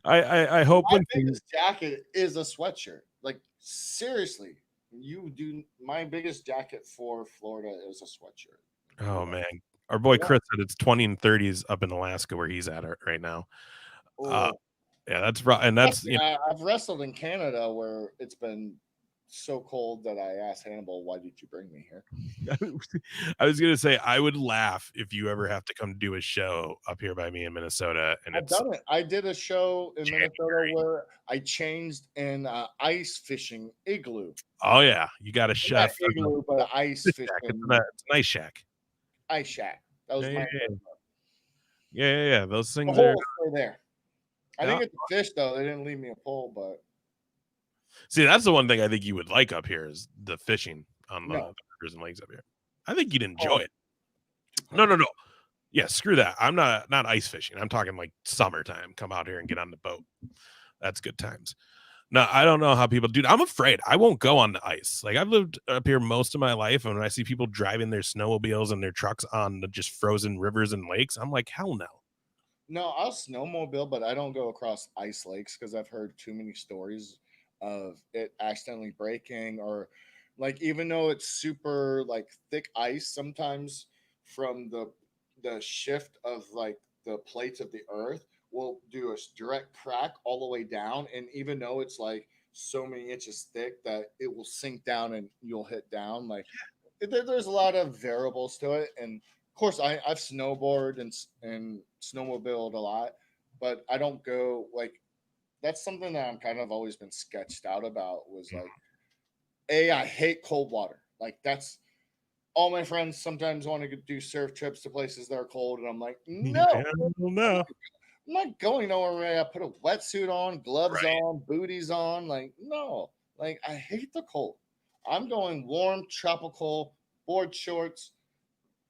I hope My when things. biggest jacket is a sweatshirt. Like seriously, you do. My biggest jacket for Florida is a sweatshirt. Oh Yeah. man, our boy Yeah. Chris said it's 20 and 30s up in Alaska where he's at right now. Uh, Oh, yeah, that's right, and that's I've wrestled in Canada where it's been so cold that I asked Hannibal, "Why did you bring me here?" I was gonna say I would laugh if you ever have to come do a show up here by me in Minnesota, and I've it's done it. I did a show in Minnesota January. where I changed in ice fishing igloo. Oh yeah, you got a Not chef and igloo, but an ice a shack. fishing It's a nice shack. ice shack. That was Yeah, yeah, my yeah, yeah, yeah, yeah. Those the things are. hole's still there. I Yeah. didn't get to fish though. They didn't leave me a pole, but See, that's the one thing I think you would like up here is the fishing on the no, rivers and lakes up here. I think you'd enjoy cold, it. too No, cold. no, no. Yeah, screw that. I'm not ice fishing. I'm talking like summertime. Come out here and get on the boat. That's good times. No, I don't know how people, dude. I'm afraid I won't go on the ice. Like I've lived up here most of my life, and when I see people driving their snowmobiles and their trucks on the just frozen rivers and lakes, I'm like, hell no. No, I'll snowmobile, but I don't go across ice lakes because I've heard too many stories of it accidentally breaking or like even though it's super like thick ice sometimes from the shift of like the plates of the earth will do a direct crack all the way down and even though it's like so many inches thick that it will sink down and you'll hit down like there's a lot of variables to it, and of course, I've snowboarded and snowmobiled a lot, but I don't go like that's something that I'm kind of always been sketched out about was like I hate cold water. Like that's all my friends sometimes want to do surf trips to places that are cold, and I'm like, Yeah, no, I don't know. I'm not going nowhere where I put a wetsuit on, gloves Right, on, booties on. Like, no, like I hate the cold. I'm going warm, tropical, board shorts,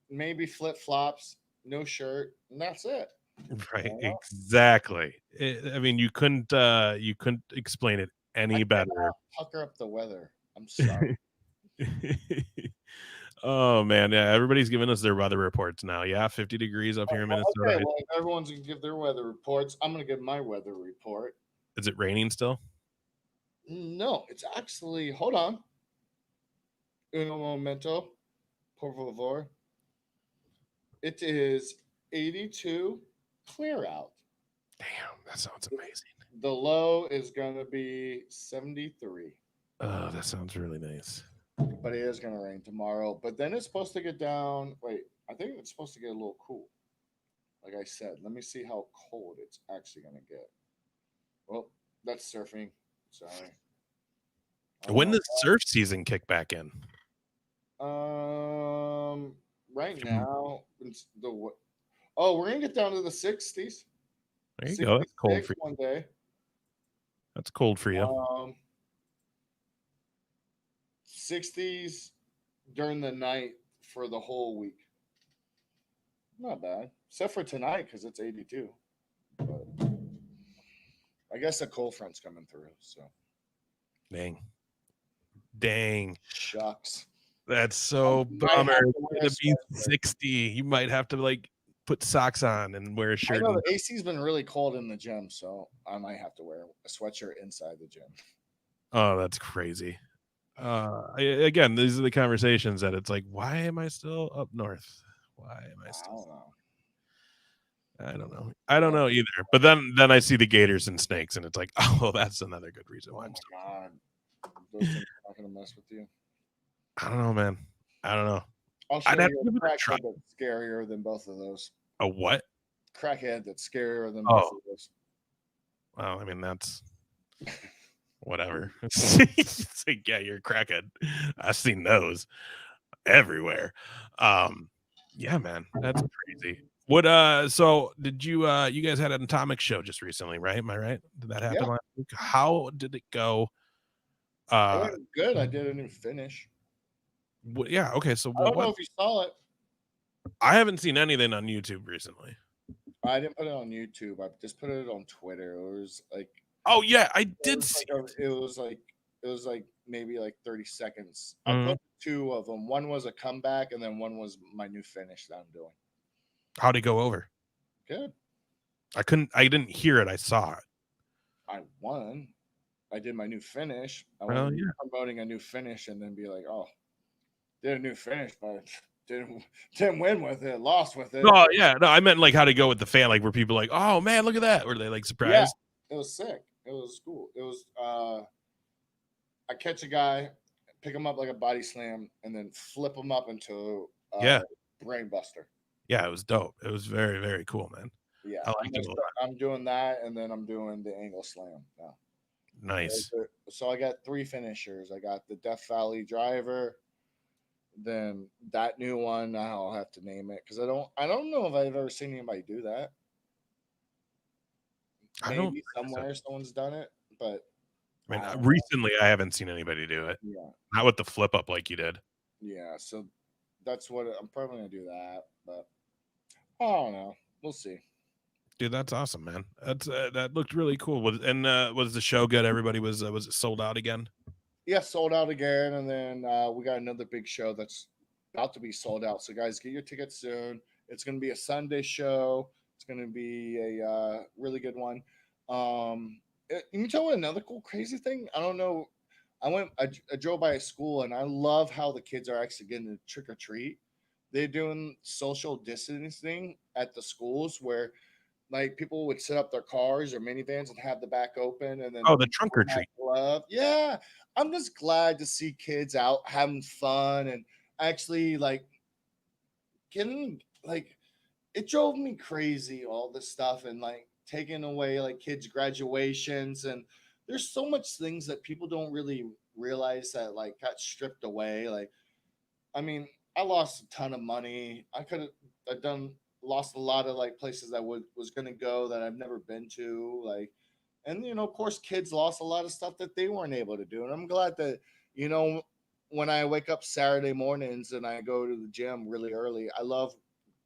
maybe flip flops, no shirt, and that's it. right, You know? exactly. I mean, you couldn't explain it I any better. cannot pucker up the weather. I'm sorry. Oh man, yeah, everybody's giving us their weather reports now. Yeah, 50 degrees up here in Okay, Minnesota. well, if everyone's gonna give their weather reports, I'm gonna give my weather report. Is it raining still? No, it's actually hold on. Uno momento, por favor. It is 82 clear out. Damn, that sounds amazing. The low is gonna be 73. Oh, that sounds really nice. But it is going to rain tomorrow. But then it's supposed to get down. Wait, I think it's supposed to get a little cool. Like I said, let me see how cold it's actually gonna get. Well, that's surfing. Sorry. When does surf season kick back in? Right now it's oh, we're gonna get down to the 60s. There you go. That's cold 66 for you. one day. That's cold for you. 60s during the night for the whole week. Not bad, except for tonight because it's 82. But I guess the cold front's coming through. So Dang. shucks. That's so bummer. It's gonna be 60. You might have to like put socks on and wear a shirt. I know the AC's been really cold in the gym, so I might have to wear a sweatshirt inside the gym. Oh, that's crazy. Again, these are the conversations that it's like, why am I still up north? Why am I still? I don't know. I don't know either. But then I see the gators and snakes, and it's like, oh, that's another good reason why I'm still. God, those things are not gonna mess with you. I don't know, man. I don't know. I'll show you a crackhead that's scarier than both of those. A what? Crackhead that's scarier than both of those. Well, I mean, that's whatever. It's like, yeah, you're a crackhead. I've seen those everywhere. Yeah, man, that's crazy. What so did you guys had an atomic show just recently, right? Am I right? Did that happen last week? How did it go? It went good. I did a new finish. Yeah, okay. So I don't know if you saw it. I haven't seen anything on YouTube recently. I didn't put it on YouTube. I just put it on Twitter. It was like, oh yeah, I did see it was like maybe like 30 seconds. I put two of them. One was a comeback, and then one was my new finish that I'm doing. How'd it go over? Good. I didn't hear it. I saw it. I won. I did my new finish. I was promoting a new finish and then be like, oh, did a new finish, but didn't win with it, lost with it. Oh yeah, no, I meant like how to go with the fan, like where people like, oh man, look at that. Were they like surprised? Yeah, it was sick. It was cool. It was I catch a guy, pick him up like a body slam, and then flip him up into brain buster. Yeah, it was dope. It was very, very cool, man. Yeah, I'm doing that, and then I'm doing the angle slam now. Nice. So I got 3 finishers. I got the Death Valley driver, then that new one. I'll have to name it because I don't know if I've ever seen anybody do that. Maybe somewhere someone's done it, but I mean, recently I haven't seen anybody do it. Yeah, not with the flip up like you did. Yeah, so that's what I'm probably gonna do that, but I don't know. We'll see. Dude, that's awesome, man. That's that looked really cool. Was the show good? Everybody was it sold out again? Yeah, sold out again, and then we got another big show that's about to be sold out. So guys, get your tickets soon. It's going to be a Sunday show. It's going to be a really good one. You tell me another cool crazy thing. I don't know. I drove by a school, and I love how the kids are actually getting to trick or treat. They're doing social distancing at the schools where like people would set up their cars or minivans and have the back open, and then the trunk or treat. Yeah, I'm just glad to see kids out having fun and actually like getting like. It drove me crazy all this stuff and like taking away like kids' graduations, and there's so much things that people don't really realize that like got stripped away. Like, I mean, I lost a ton of money. I could have lost a lot of like places I was gonna go that I've never been to. Like, and of course, kids lost a lot of stuff that they weren't able to do. And I'm glad that when I wake up Saturday mornings and I go to the gym really early, I love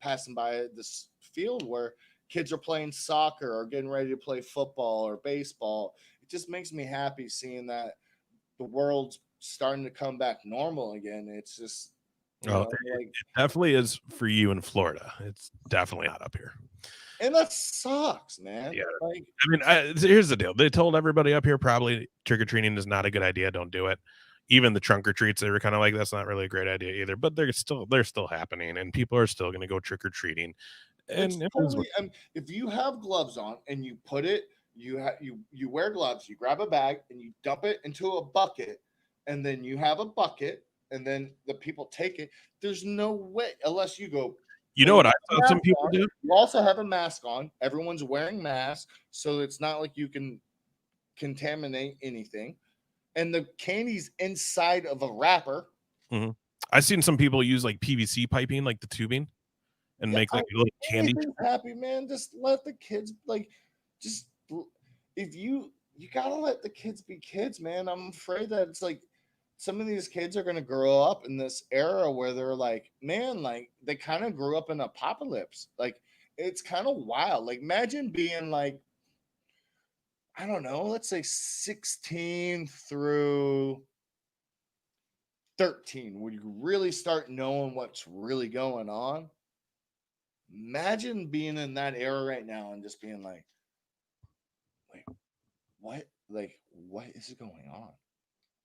passing by this field where kids are playing soccer or getting ready to play football or baseball. It just makes me happy seeing that the world's starting to come back normal again. It's just it definitely is for you in Florida. It's definitely not up here. And that sucks, man. Yeah. Like, I mean, here's the deal. They told everybody up here probably trick-or-treating is not a good idea. Don't do it. Even the trunk or treats, they were kind of like, that's not really a great idea either. But they're still happening, and people are still going to go trick-or-treating. And totally, if you have gloves on and you put it, you wear gloves, you grab a bag and you dump it into a bucket, and then you have a bucket, and then the people take it. There's no way, unless you go You know And what you I have a saw some mask people on. do? You also have a mask on. Everyone's wearing masks, so it's not like you can contaminate anything. And the candy's inside of a wrapper. Mhm. I seen some people use like PVC piping, like the tubing, and Yeah, make like a little candy. anything's happy, man. Just let the kids just if you gotta let the kids be kids, man. I'm afraid that it's like some of these kids are gonna grow up in this era where they're like, man, like they kind of grew up in apocalypse. Like it's kind of wild. Like imagine being like, I don't know, let's say 16 through 13, when you really start knowing what's really going on. Imagine being in that era right now and just being like, what is going on?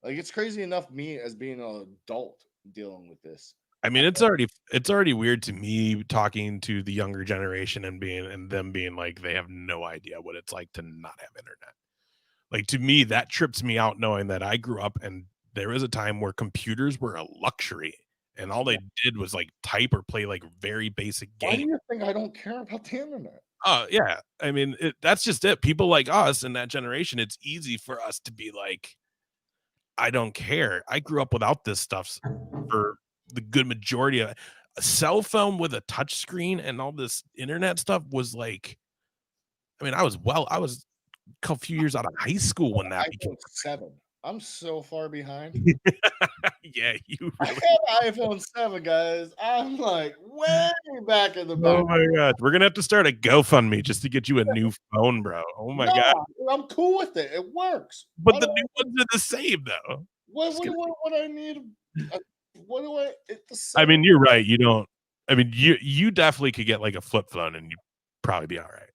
Like, it's crazy enough me as being an adult dealing with this. I mean, it's already weird to me talking to the younger generation and them being like they have no idea what it's like to not have internet. Like to me, that trips me out knowing that I grew up and there was a time where computers were a luxury and all Yeah. they did was like type or play like very basic Why do games. you think I don't care about the internet? Oh yeah. I mean, that's just it. People like us in that generation, it's easy for us to be like, I don't care. I grew up without this stuff for the good majority of it. A cell phone with a touch screen and all this internet stuff was like, I mean, I was a few years out of high school when that became iPhone 7. I'm so far behind. yeah, you I really have iPhone 7, guys. I'm like way back in the back. oh my god. We're gonna have to start a GoFundMe just to get you a new phone, bro. Oh my god. No, I'm cool with it. It works. But I the don't new ones are the same though. Just gonna what I need. What do I? It's the I same. mean, you're right. You don't I mean, you definitely could get like a flip phone and you'd probably be all right.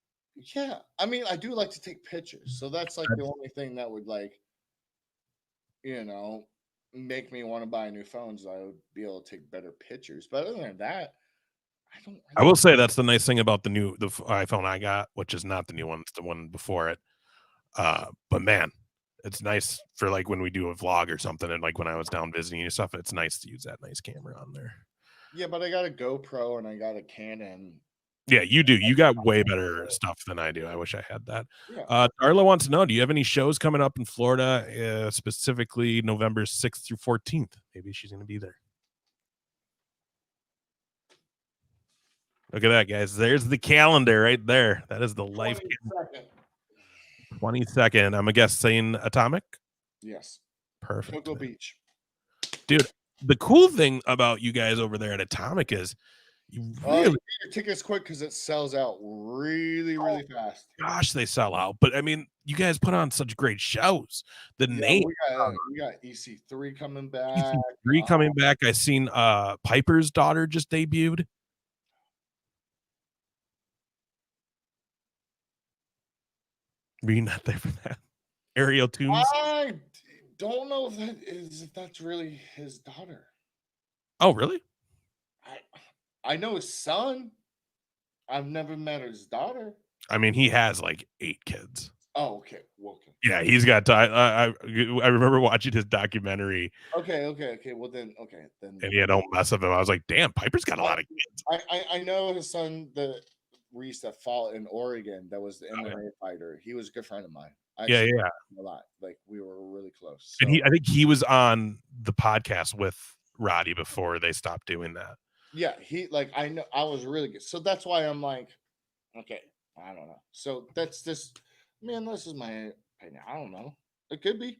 Yeah, I mean, I do like to take pictures, so that's like the only thing that would you know, make me want to buy a new phone. So I would be able to take better pictures. But other than that, I don't I really. will say that's the nice thing about the iPhone I got, which is not the new one, it's the one before it. But man, it's nice for like when we do a vlog or something, and like when I was down visiting and stuff, it's nice to use that nice camera on there. Yeah, but I got a GoPro and I got a Canon. Yeah, you do. You got way better stuff than I do. I wish I had that. Yeah. Darla wants to know, do you have any shows coming up in Florida, specifically November 6th through 14th? Maybe she's going to be there. Look at that, guys. There's the calendar right there. That is the life 22nd. 22nd. I'm going to guess saying Atomic. Yes. Perfect. Cocoa Beach. Dude, the cool thing about you guys over there at Atomic is you You really get your tickets quick because it sells out really, really fast. gosh, they sell out. But I mean, you guys put on such great shows. The Yeah, name we got EC3 coming back. EC3 coming back. I seen Piper's daughter just debuted. Were you not there for that? Ariel Tunes. I don't know if that's really his daughter. Oh, really? I know his son. I've never met his daughter. I mean, he has like 8 kids. Oh, okay. Well, okay. Yeah, he's got I remember watching his documentary Okay. Well, then, and he had don't mess of him. I was like, damn, Piper's got a lot of kids. I know his son, the Reese that fought in Oregon, that was the Oh, yeah. MMA fighter. He was a good friend of mine. I Yeah, actually yeah. liked him a lot. Like we were really close. And So I think he was on the podcast with Roddy before they stopped doing that. yeah, he like I know I was really good. So that's why I'm like, okay, I don't know. So that's just man, this is my opinion. I don't know. It could be.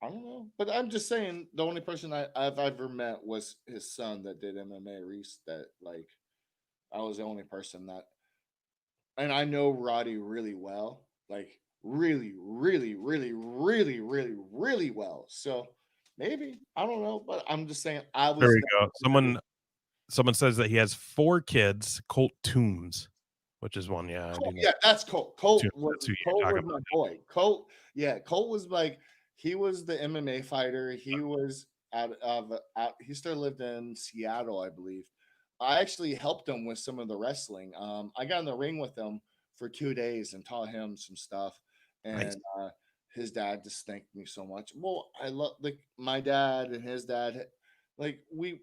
I don't know. But I'm just saying the only person I've ever met was his son that did MMA Reese that like I was the only person that and I know Roddy really well. Like really well. So maybe I don't know, but I'm just saying I There was we go. Someone says that he has 4 kids, Colt Toombs, which is one. Yeah, I do Colt, know. yeah, that's Colt. That's who you're Colt talking was about. my boy. Colt, yeah, Colt was like he was the MMA fighter. He was he still lived in Seattle, I believe. I actually helped him with some of the wrestling. I got in the ring with him for 2 days and taught him some stuff. Nice. And his dad just thanked me so much. Well, I love like my dad and his dad, like we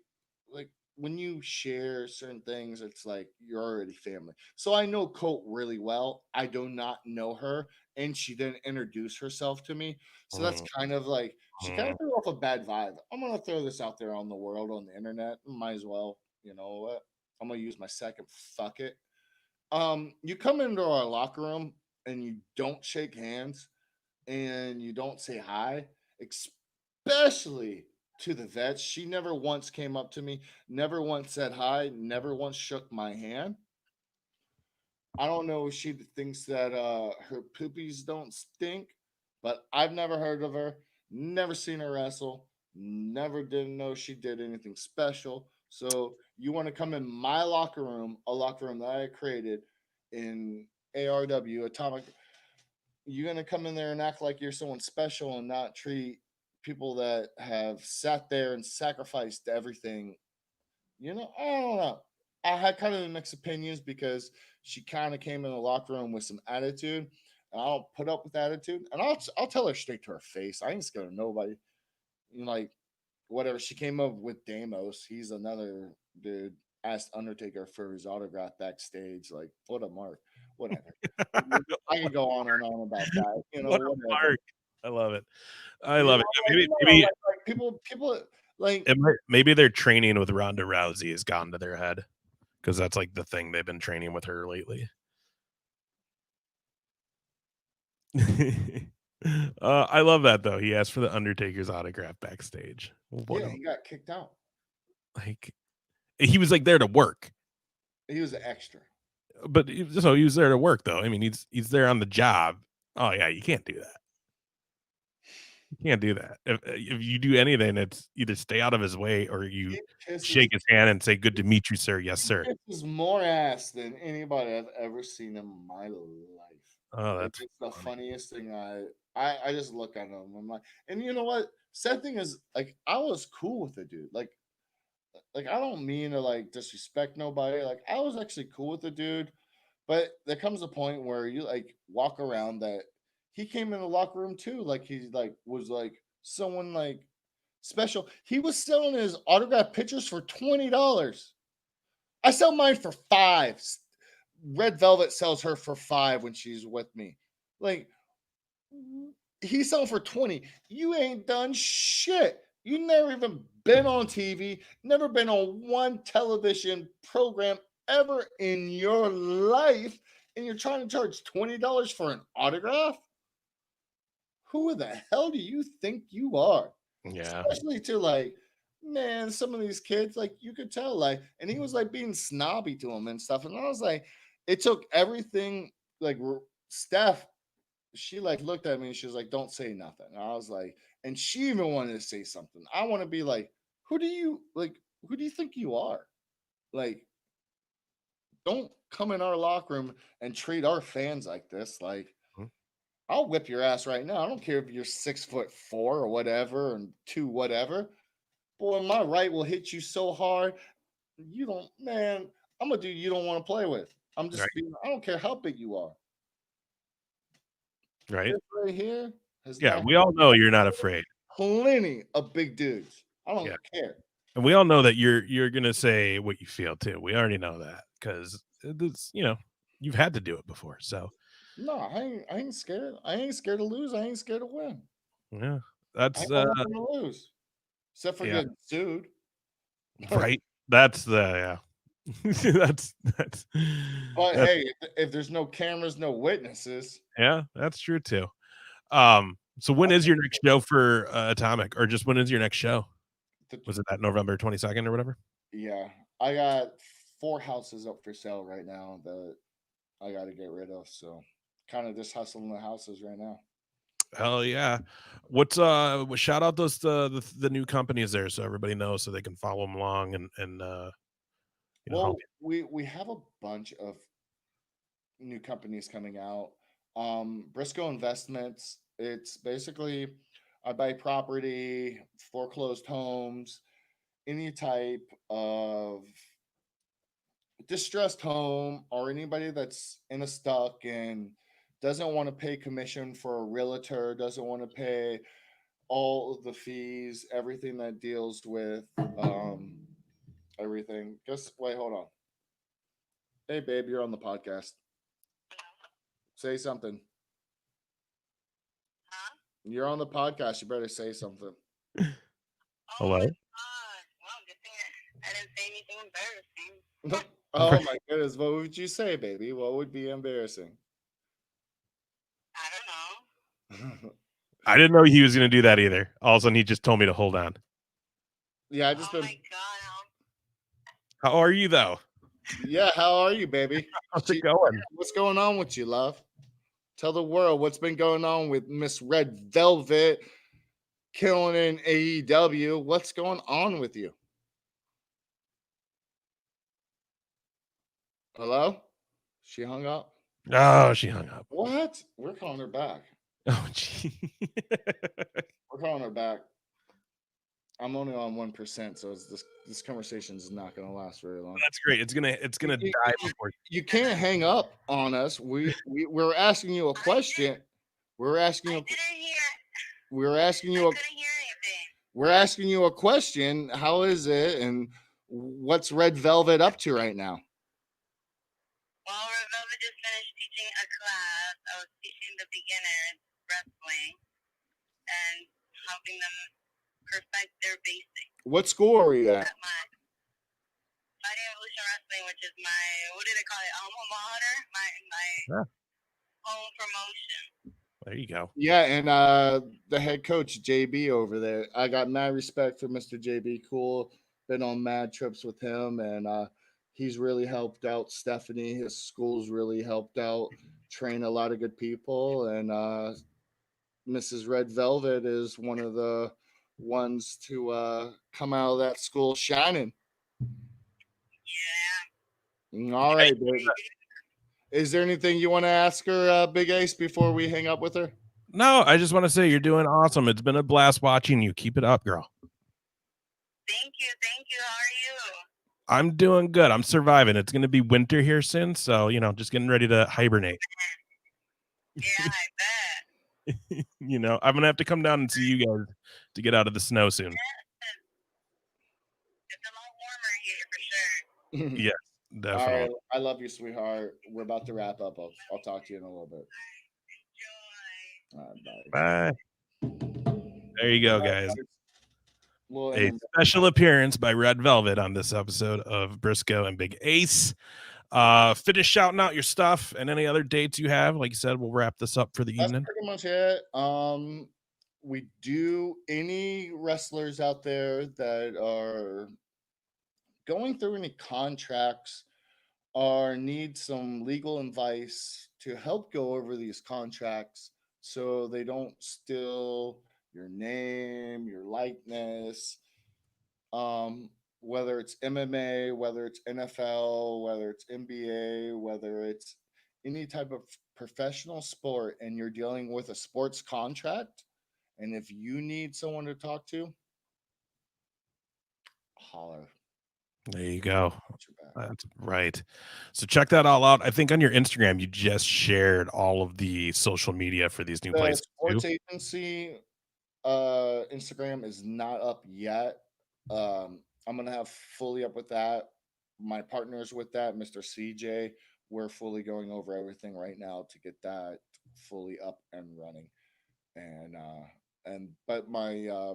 like when you share certain things, it's like you're already family. So I know Colt really well. I do not know her, and she didn't introduce herself to me. So that's Mm, kind of like she kind mm. of threw off a bad vibe. I'm gonna throw this out there on the world on the internet. Might as well, you know what? I'm gonna use my second. Fuck it. You come into our locker room and you don't shake hands and you don't say hi, especially to the vets. She never once came up to me, never once said hi, never once shook my hand. I don't know if she thinks that her poopies don't stink, but I've never heard of her, never seen her wrestle, never didn't know she did anything special. So you want to come in my locker room, a locker room that I created in ARW Atomic, you're gonna come in there and act like you're someone special and not treat people that have sat there and sacrificed everything. I don't know. I had kind of mixed opinions because she kind of came in the locker room with some attitude, and I don't put up with attitude, and I'll tell her straight to her face. I ain't scared of nobody. Like whatever. She came up with Damos. He's another dude. Asked Undertaker for his autograph backstage. Like what a mark. Whatever. I can go on and on about that. What a Whatever. mark. I love it. I love it. Yeah, maybe No, maybe like people like maybe their training with Ronda Rousey has gone to their head because that's like the thing they've been training with her lately. I love that though. He asked for the Undertaker's autograph backstage. What yeah, a he got kicked out. like he was like there to work, He was an extra. but so he was there to work though. I mean, he's there on the job. Oh yeah, you can't do that. You can't do that. If you do anything, it's either stay out of his way or you He pisses shake his hand and say, "Good to meet you, sir." Yes, he sir. pisses more ass than anybody I've ever seen in my life. Oh, Like that's it's the funny. funniest thing I just look at him. I'm like, and you know what? Sad thing is, like, I was cool with the dude. Like I don't mean to like disrespect nobody. Like I was actually cool with the dude. But there comes a point where you like walk around that he came in the locker room too, like he like was like someone like special. He was selling his autograph pictures for $20. I sell mine for 5. Red Velvet sells her for 5 when she's with me. Like he's selling for 20. You ain't done shit. You never even been on TV, never been on one television program ever in your life, and you're trying to charge $20 for an autograph? Who the hell do you think you are? Yeah. Especially to like, man, some of these kids, like you could tell, like, and he was like being snobby to him and stuff. And I was like, it took everything, like Steph, she like looked at me and she was like, "Don't say nothing." And I was like, and she even wanted to say something. I want to be like, who do you like? Who do you think you are? Like, don't come in our locker room and treat our fans like this. Like, Mhm. I'll whip your ass right now. I don't care if you're 6'4" or whatever and two whatever. Boy, my right will hit you so hard. You don't, man. I'm a dude you don't want to play with. I'm Right. just being. I don't care how big you are. Right. This right here has Yeah. not We all know you're not afraid. plenty of big dudes. I Yeah. don't care. And we all know that you're gonna say what you feel too. We already know that because it's you've had to do it before. So No, I ain't scared. I ain't scared to lose. I ain't scared to win. yeah, I ain't that's got nothing to lose except for yeah, getting sued. right. That's the yeah. That's But that's hey, if there's no cameras, no witnesses, yeah, that's true too. So when I'll is take your next show for Atomic, or just when is your next show? the, Was it that November 22nd or whatever? yeah, I got 4 houses up for sale right now that I got to get rid of. So kind of just hustling the houses right now. Hell yeah. What's shout out those the new companies there so everybody knows so they can follow them along and help Well, we have a bunch of new companies coming out. Brisco Investments. It's basically I buy property, foreclosed homes, any type of distressed home, or anybody that's in a stuck and doesn't want to pay commission for a realtor, doesn't want to pay all of the fees, everything that deals with everything. Just wait, hold on. Hey, babe, you're on the podcast. Say something. Huh? You're on the podcast. You better say something. Oh Hello? my god. Well, good thing I didn't say anything embarrassing. Oh my goodness. What would you say, baby? What would be embarrassing? I don't know. I didn't know he was going to do that either. All of a sudden, he just told me to hold on. Yeah, I just Oh been. my god. How are you, though? Yeah, how are you, baby? How's it going? What's going on with you, love? Tell the world what's been going on with Miss Red Velvet killing in AEW. What's going on with you? Hello? She hung up. Oh, she hung up. What? We're calling her back. Oh, gee. We're calling her back. I'm only on 1%, so this conversation is not going to last very long. That's great. It's gonna die before. You can't hang up on us. We're asking you a question. We're asking I you. didn't hear. We're asking I you a. couldn't hear anything. We're asking you a question. How is it, and what's Red Velvet up to right now? Well, Ravelva just finished teaching a class. I was teaching the beginners wrestling and helping them perfect their basics What school are you at? at my Fighting Evolution Wrestling, which is my, what did I call it, alma mater? My Yeah. home promotion. There you go. Yeah, and the head coach JB over there. I got mad respect for Mr. JB. Cool. Been on mad trips with him, and he's really helped out Stephanie. His school's really helped out train a lot of good people, and Mrs. Red Velvet is one of the ones to come out of that school shining. Yeah. All right, baby. Is there anything you want to ask her, Big Ace, before we hang up with her? No, I just want to say you're doing awesome. It's been a blast watching you. Keep it up, girl. Thank you. Thank you. How are you? I'm doing good. I'm surviving. It's going to be winter here soon, so just getting ready to hibernate. Yeah, I bet. I'm gonna have to come down and see you guys to get out of the snow soon. It's a lot warmer here for sure. Yes, All definitely. right. I love you, sweetheart. We're about to wrap up. I'll talk to you in a little bit. Enjoy. All right, bye. Bye. There you go, guys. Well, A special appearance by Red Velvet on this episode of Brisco and Big Ace. Finish shouting out your stuff and any other dates you have. Like you said, we'll wrap this up for the that's evening. pretty much it. We do any wrestlers out there that are going through any contracts or need some legal advice to help go over these contracts so they don't steal your name, your likeness, whether it's MMA, whether it's NFL, whether it's NBA, whether it's any type of professional sport, and you're dealing with a sports contract, and if you need someone to talk to, holler. There you go. Got your back. That's right. So check that all out. I think on your Instagram, you just shared all of the social media for these new The places sports too. agency Instagram is not up yet. I'm gonna have fully up with that. My partners with that, Mr. CJ, we're fully going over everything right now to get that fully up and running. But my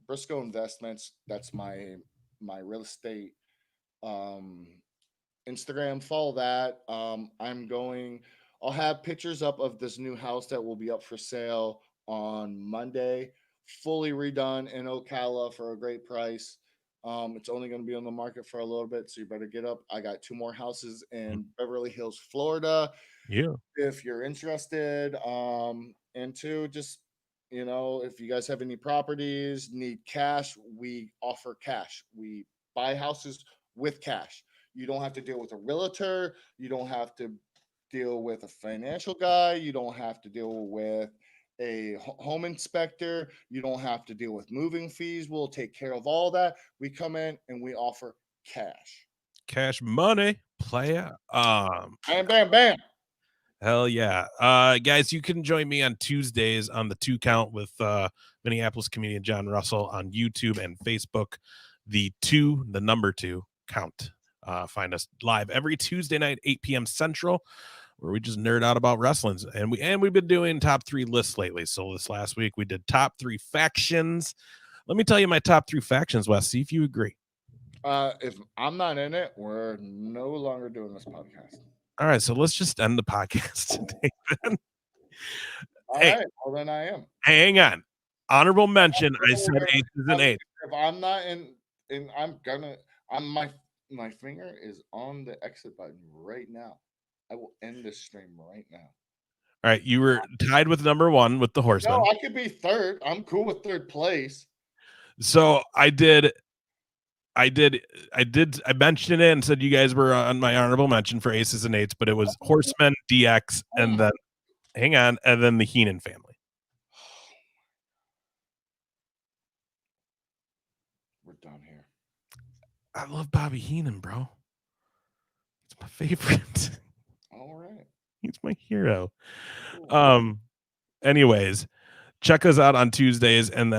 Briscoe Investments, that's my real estate um Instagram, follow that. I'll have pictures up of this new house that will be up for sale on Monday, fully redone in Ocala for a great price. It's only going to be on the market for a little bit, so you better get up. I got 2 more houses in Beverly Hills, Florida. Yeah. If you're interested, into just, if you guys have any properties, need cash, we offer cash. We buy houses with cash. You don't have to deal with a realtor. You don't have to deal with a financial guy. You don't have to deal with a home inspector. You don't have to deal with moving fees. We'll take care of all that. We come in and we offer cash. Cash money, player. Bam, bam, bam. Hell yeah. Guys, you can join me on Tuesdays on the 2 Count with Minneapolis comedian John Russell on YouTube and Facebook. The number 2 account. Find us live every Tuesday night, 8 p.m. Central, where we just nerd out about wrestling. And we've been doing top 3 lists lately. So this last week we did top 3 factions. Let me tell you my top 3 factions, Wes. See if you agree. If I'm not in it, we're no longer doing this podcast. All right, so let's just end the podcast today, then. All Hey. right, well then I am. Hang on. Honorable mention. I said aces and eights. If I'm not in, my finger is on the exit button right now. I will end this stream right now. All right, you were tied with number 1 with the Horseman. No, I could be third. I'm cool with third place. So I mentioned it and said you guys were on my honorable mention for aces and eights, but it was Horseman, DX, and then and then the Heenan family. We're done here. I love Bobby Heenan, bro. It's my favorite. All right. He's my hero. Cool. Anyways, check us out on Tuesdays. And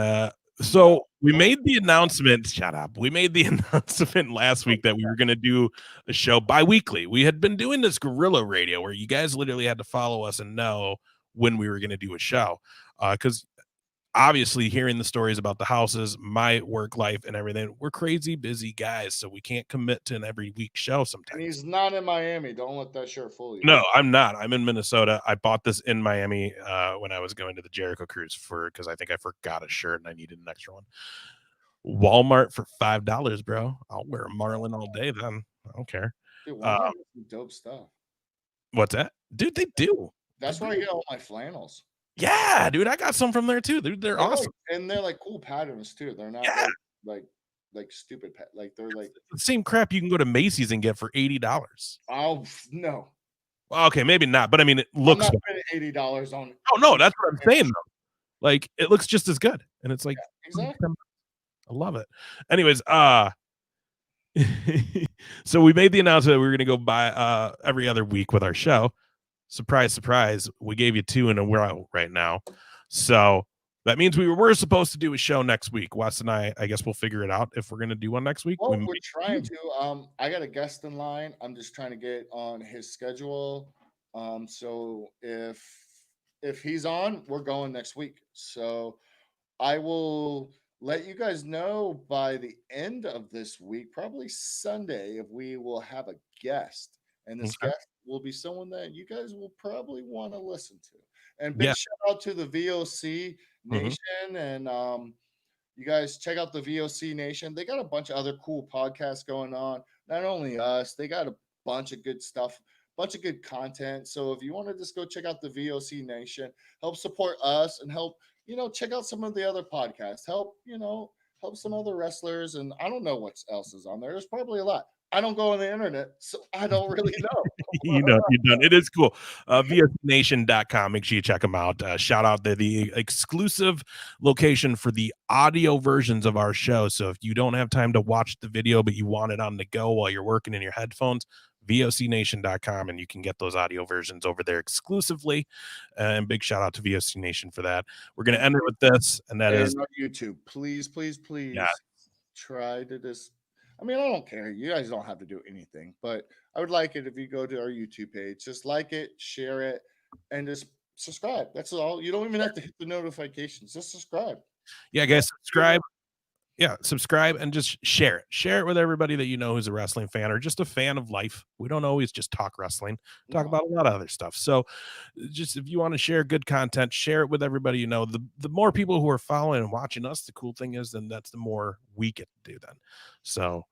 so we made the announcement. Shut up. We made the announcement last week that we were going to do a show bi-weekly. We had been doing this guerrilla radio where you guys literally had to follow us and know when we were going to do a show. Because obviously hearing the stories about the houses, my work life and everything, we're crazy busy guys, so we can't commit to an every week show sometimes. And he's not in Miami. Don't let that shirt fool you. No, I'm not. I'm in Minnesota. I bought this in Miami when I was going to the Jericho cruise because I think I forgot a shirt and I needed an extra one. Walmart for $5, bro. I'll wear a Marlin all day then. I don't care. Dude, Walmart has some dope stuff. What's that? Dude, they do. That's where I get all my flannels. Yeah, dude, I got some from there too. They're awesome. And they're like cool patterns too. They're not like stupid like they're like the same crap you can go to Macy's and get for $80. Oh no. Well, okay, maybe not, but I mean it looks I'm not spending $80 on. Oh no, that's what I'm saying though. Like it looks just as good. And it's like exactly. I love it. Anyways, so we made the announcement that we were gonna go by every other week with our show. Surprise, surprise. We gave you 2 and we're out right now. So that means we were supposed to do a show next week. Wes and I guess we'll figure it out if we're going to do one next week. Well, we're trying to. I got a guest in line. I'm just trying to get on his schedule. So if he's on, we're going next week. So I will let you guys know by the end of this week, probably Sunday, if we will have a guest. And this guest will be someone that you guys will probably want to listen to. And big shout out to the VOC Nation. And you guys check out the VOC Nation. They got a bunch of other cool podcasts going on. Not only us, they got a bunch of good stuff, bunch of good content. So if you want to just go check out the VOC Nation, help support us and help, check out some of the other podcasts. Help some other wrestlers. And I don't know what else is on there. There's probably a lot. I don't go on the internet, so I don't really know. You don't. It is cool. VSNation.com. Make sure you check them out. Shout out the exclusive location for the audio versions of our show. So if you don't have time to watch the video, but you want it on the go while you're working in your headphones, VOCNation.com, and you can get those audio versions over there exclusively. And big shout out to VOC Nation for that. We're going to end it with this, and that is on YouTube. Please, please, please try to just. I mean, I don't care. You guys don't have to do anything, but I would like it if you go to our YouTube page. Just like it, share it, and just subscribe. That's all. You don't even have to hit the notifications. Just subscribe. Yeah, guys, subscribe. Yeah, subscribe and just share it. Share it with everybody that you know who's a wrestling fan or just a fan of life. We don't always just talk wrestling, talk about a lot of other stuff. So just if you want to share good content, share it with everybody you know. The more people who are following and watching us, the cool thing is then that's the more we get to do then. So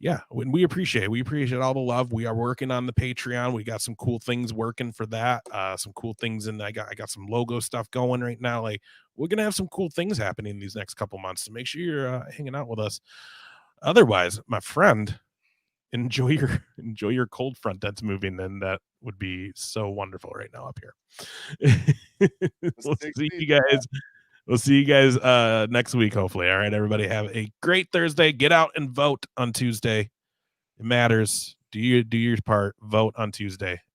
yeah, we appreciate all the love. We are working on the Patreon. We got some cool things working for that. Some cool things, and I got some logo stuff going right now. Like we're gonna have some cool things happening these next couple months. So make sure you're hanging out with us. Otherwise, my friend, enjoy your cold front that's moving, and that would be so wonderful right now up here. We'll see you guys next week, hopefully. All right, everybody, have a great Thursday. Get out and vote on Tuesday. It matters. Do your part. Vote on Tuesday.